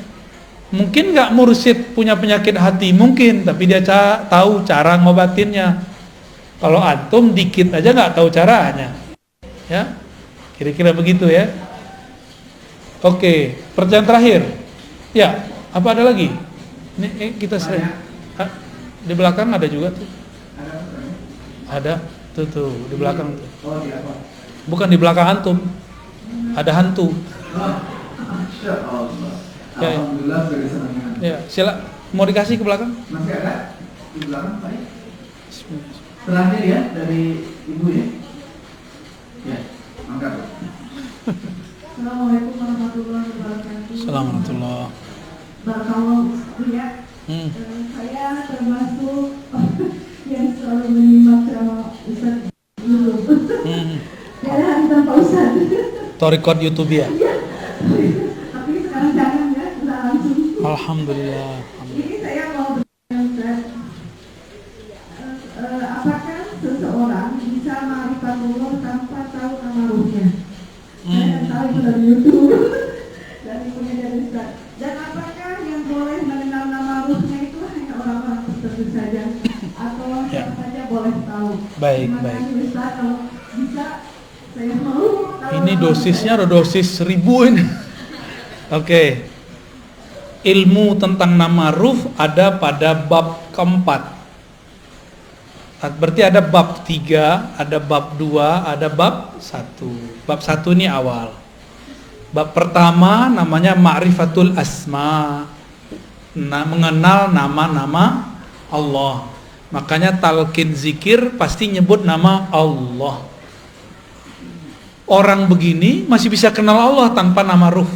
Mungkin nggak mursyid punya penyakit hati, mungkin, tapi dia tahu cara ngobatinnya. Kalau antum dikit aja nggak tahu caranya. Ya. Kira-kira begitu ya. Oke, pertanyaan terakhir. Ya, apa ada lagi? Ini kita di belakang ada juga tuh. Ada tuh di belakang tuh. Bukan di belakang antum. Ada hantu. Ya, Alhamdulillah sudah disenangkan. ya, sila mau dikasih ke belakang? Masih ada di belakang, Pak? Terakhir ya dari Ibu ya. Ya, angkat. Assalamualaikum warahmatullahi wabarakatuh. Assalamualaikum. Barakallahu ya. Saya termasuk yang selalu menyimak ceramah Ustaz dulu. Dari hari tanpa Ustaz. Thariqat YouTube ya. Tapi sekarang jangan ya, sudah langsung. Alhamdulillah. Ini saya mau bertanya Ustaz, apakah seseorang bisa ma'rifatullah tanpa tahu nama ruhnya? Saya tahu itu dari YouTube, dari pengajian Ustaz. Dan apakah yang boleh mengenal nama ruhnya itu hanya orang-orang tertentu saja, atau siapa saja boleh tahu? Baik, Terima baik. kasih Ustaz, kalau bisa saya mau tahu. Ini dosisnya ada dosis 1000 ini. Oke. Ilmu tentang nama ruh ada pada bab keempat. Berarti ada bab 3, ada bab 2, ada bab 1. Bab 1 ini awal. Bab pertama namanya Ma'rifatul Asma. Mengenal nama-nama Allah. Makanya talqin zikir pasti nyebut nama Allah. Orang begini masih bisa kenal Allah tanpa nama ruh.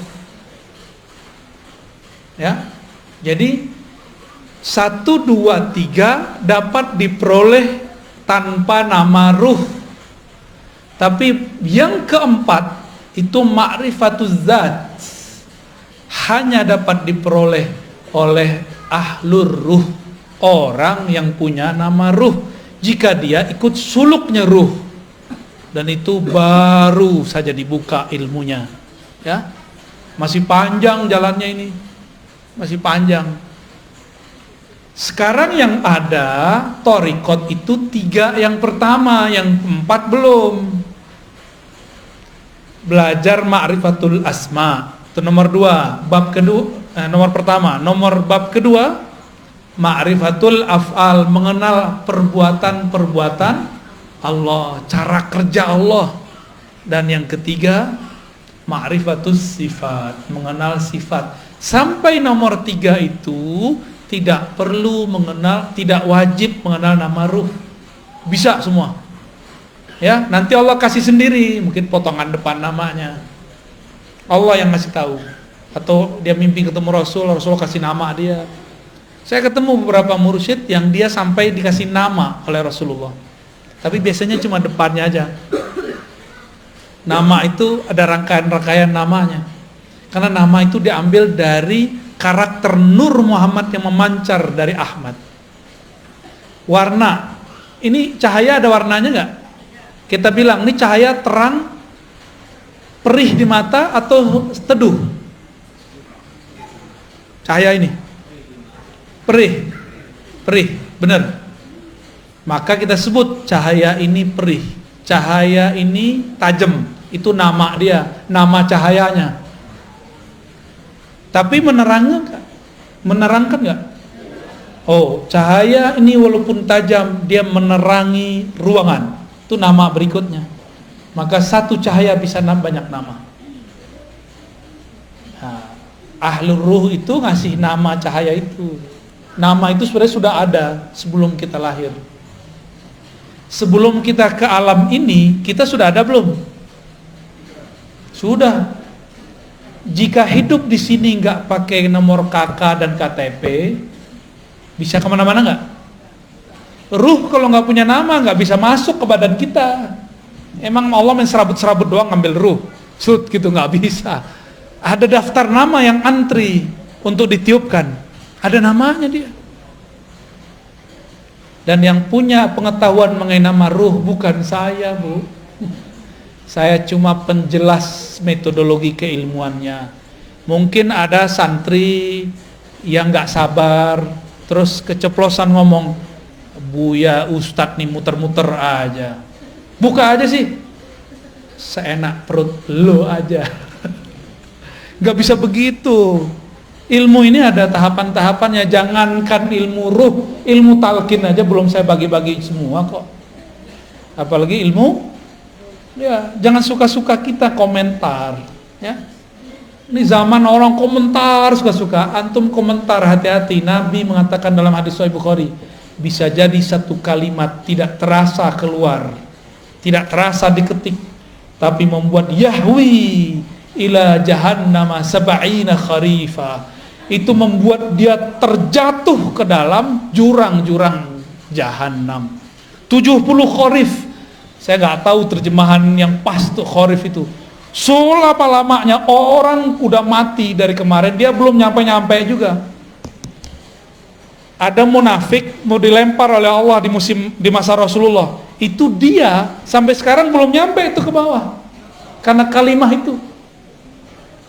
Ya. Jadi 1, 2, 3 dapat diperoleh tanpa nama ruh. Tapi yang keempat itu ma'rifatuz zat, hanya dapat diperoleh oleh ahlur ruh, orang yang punya nama ruh, jika dia ikut suluknya ruh. Dan itu baru saja dibuka ilmunya. Ya. Masih panjang jalannya ini. Masih panjang. Sekarang yang ada thariqat itu 3 yang pertama, yang 4 belum. Belajar ma'rifatul asma, itu nomor 2. Bab kedua, nomor pertama. Nomor bab kedua ma'rifatul af'al, mengenal perbuatan-perbuatan Allah, cara kerja Allah. Dan yang ketiga, ma'rifatus sifat, mengenal sifat. Sampai nomor 3 itu tidak perlu mengenal, tidak wajib mengenal nama ruh. Bisa semua. Ya, nanti Allah kasih sendiri, mungkin potongan depan namanya. Allah yang ngasih tahu. Atau dia mimpi ketemu Rasul kasih nama dia. Saya ketemu beberapa mursyid yang dia sampai dikasih nama oleh Rasulullah. Tapi biasanya cuma depannya aja. Nama itu ada rangkaian-rangkaian namanya. Karena nama itu diambil dari karakter Nur Muhammad yang memancar dari Ahmad. Warna. Ini cahaya ada warnanya enggak? Kita bilang ini cahaya terang, perih di mata atau teduh? Cahaya ini perih, benar. Maka kita sebut cahaya ini perih, cahaya ini tajam. Itu nama dia, nama cahayanya. Tapi menerangkan nggak? Oh, cahaya ini walaupun tajam, dia menerangi ruangan. Itu nama berikutnya. Maka satu cahaya bisa banyak nama. Nah, Ahlur Ruh itu ngasih nama cahaya itu. Nama itu sebenarnya sudah ada sebelum kita lahir. Sebelum kita ke alam ini, kita sudah ada belum? Sudah. Jika hidup di sini nggak pakai nomor KK dan KTP, bisa kemana-mana nggak? Ruh kalau nggak punya nama nggak bisa masuk ke badan kita. Emang Allah main serabut-serabut doang ngambil ruh, gitu nggak bisa. Ada daftar nama yang antri untuk ditiupkan. Ada namanya dia. Dan yang punya pengetahuan mengenai nama ruh bukan saya, Bu. Saya cuma penjelas metodologi keilmuannya. Mungkin ada santri yang gak sabar, terus keceplosan ngomong, Buya Ustadz nih muter-muter aja. Buka aja sih. Seenak perut lo aja. Gak bisa begitu. Ilmu ini ada tahapan-tahapannya. Jangankan ilmu ruh, ilmu talqin aja belum saya bagi-bagi semua kok. Apalagi ilmu, ya jangan suka-suka kita komentar. Ya, ini zaman orang komentar suka-suka. Antum komentar, hati-hati. Nabi mengatakan dalam hadis Sahih Bukhari, bisa jadi satu kalimat tidak terasa keluar, tidak terasa diketik, tapi membuat yahwi ila jahannama sab'ina kharifa. Itu membuat dia terjatuh ke dalam jurang-jurang jahanam 70 kharif. Saya nggak tahu terjemahan yang pas tuh kharif itu. Selapa lamanya orang udah mati dari kemarin, dia belum nyampe-nyampe juga. Ada munafik mau dilempar oleh Allah di masa Rasulullah. Itu dia sampai sekarang belum nyampe itu ke bawah. Karena kalimah itu.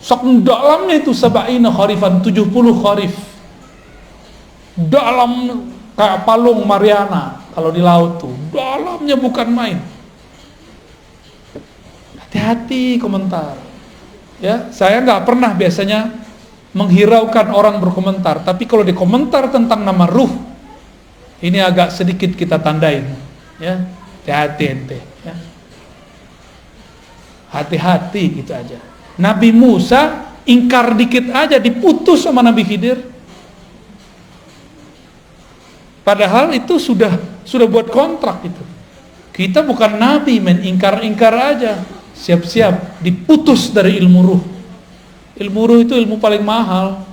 Sok dalamnya itu sab'ina kharifan, 70 kharif. Dalam kayak palung Mariana kalau di laut tuh. Dalamnya bukan main. Hati-hati komentar. Ya, saya nggak pernah biasanya menghiraukan orang berkomentar, tapi kalau dikomentar tentang nama ruh, ini agak sedikit kita tandain. Ya, hati-hati ente. Ya. Hati-hati gitu aja. Nabi Musa ingkar dikit aja diputus sama Nabi Khidir. Padahal itu sudah buat kontrak itu. Kita bukan nabi, ingkar-ingkar aja. Siap-siap diputus dari ilmu ruh. Ilmu ruh itu ilmu paling mahal.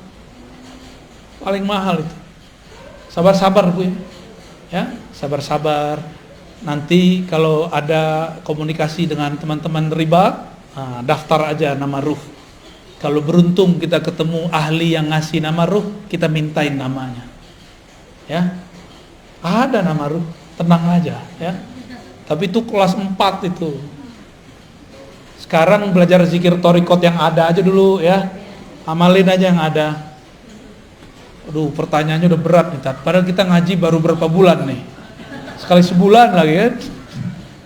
Paling mahal itu. Sabar-sabar Bu ya. Sabar-sabar. Nanti kalau ada komunikasi dengan teman-teman riba, daftar aja nama ruh. Kalau beruntung kita ketemu ahli yang ngasih nama ruh, kita mintain namanya. Ya. Ada nama ruh, tenang aja ya. Tapi itu kelas 4 itu. Sekarang belajar zikir thariqat yang ada aja dulu ya. Amalin aja yang ada. Aduh, pertanyaannya udah berat nih, Tat. Padahal kita ngaji baru berapa bulan nih. Sekali sebulan lagi kan.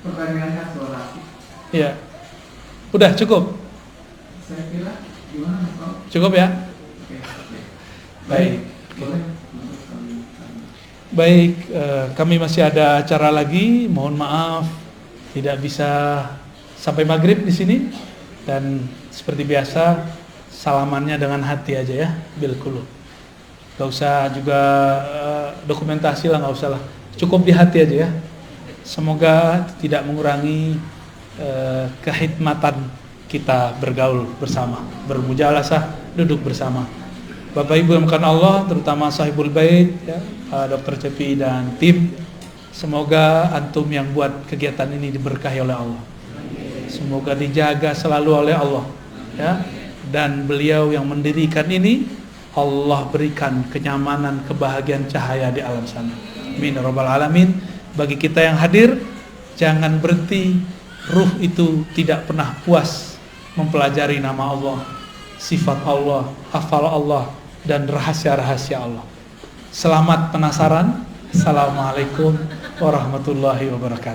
Pertanyaannya soal. Iya. Udah cukup? Saya kira gimana Pak? Cukup ya? Oke. Baik. Boleh. Baik, kami masih ada acara lagi. Mohon maaf tidak bisa sampai maghrib di sini. Dan seperti biasa salamannya dengan hati aja ya, bil qulub. Gak usah juga dokumentasi lah, gak usah lah. Cukup di hati aja ya. Semoga tidak mengurangi kehikmatan kita bergaul bersama, bermujalasah, duduk bersama. Bapak Ibu yang bukan Allah, terutama sahibul bait ya, Dr. Cepi dan tim, semoga antum yang buat kegiatan ini diberkahi oleh Allah. Semoga dijaga selalu oleh Allah ya. Dan beliau yang mendirikan ini, Allah berikan kenyamanan, kebahagiaan, cahaya di alam sana. Amin ya rabbal alamin. Bagi kita yang hadir, jangan berhenti. Ruh itu tidak pernah puas mempelajari nama Allah, sifat Allah, hafal Allah, dan rahasia-rahasia Allah. Selamat penasaran. Assalamualaikum warahmatullahi wabarakatuh.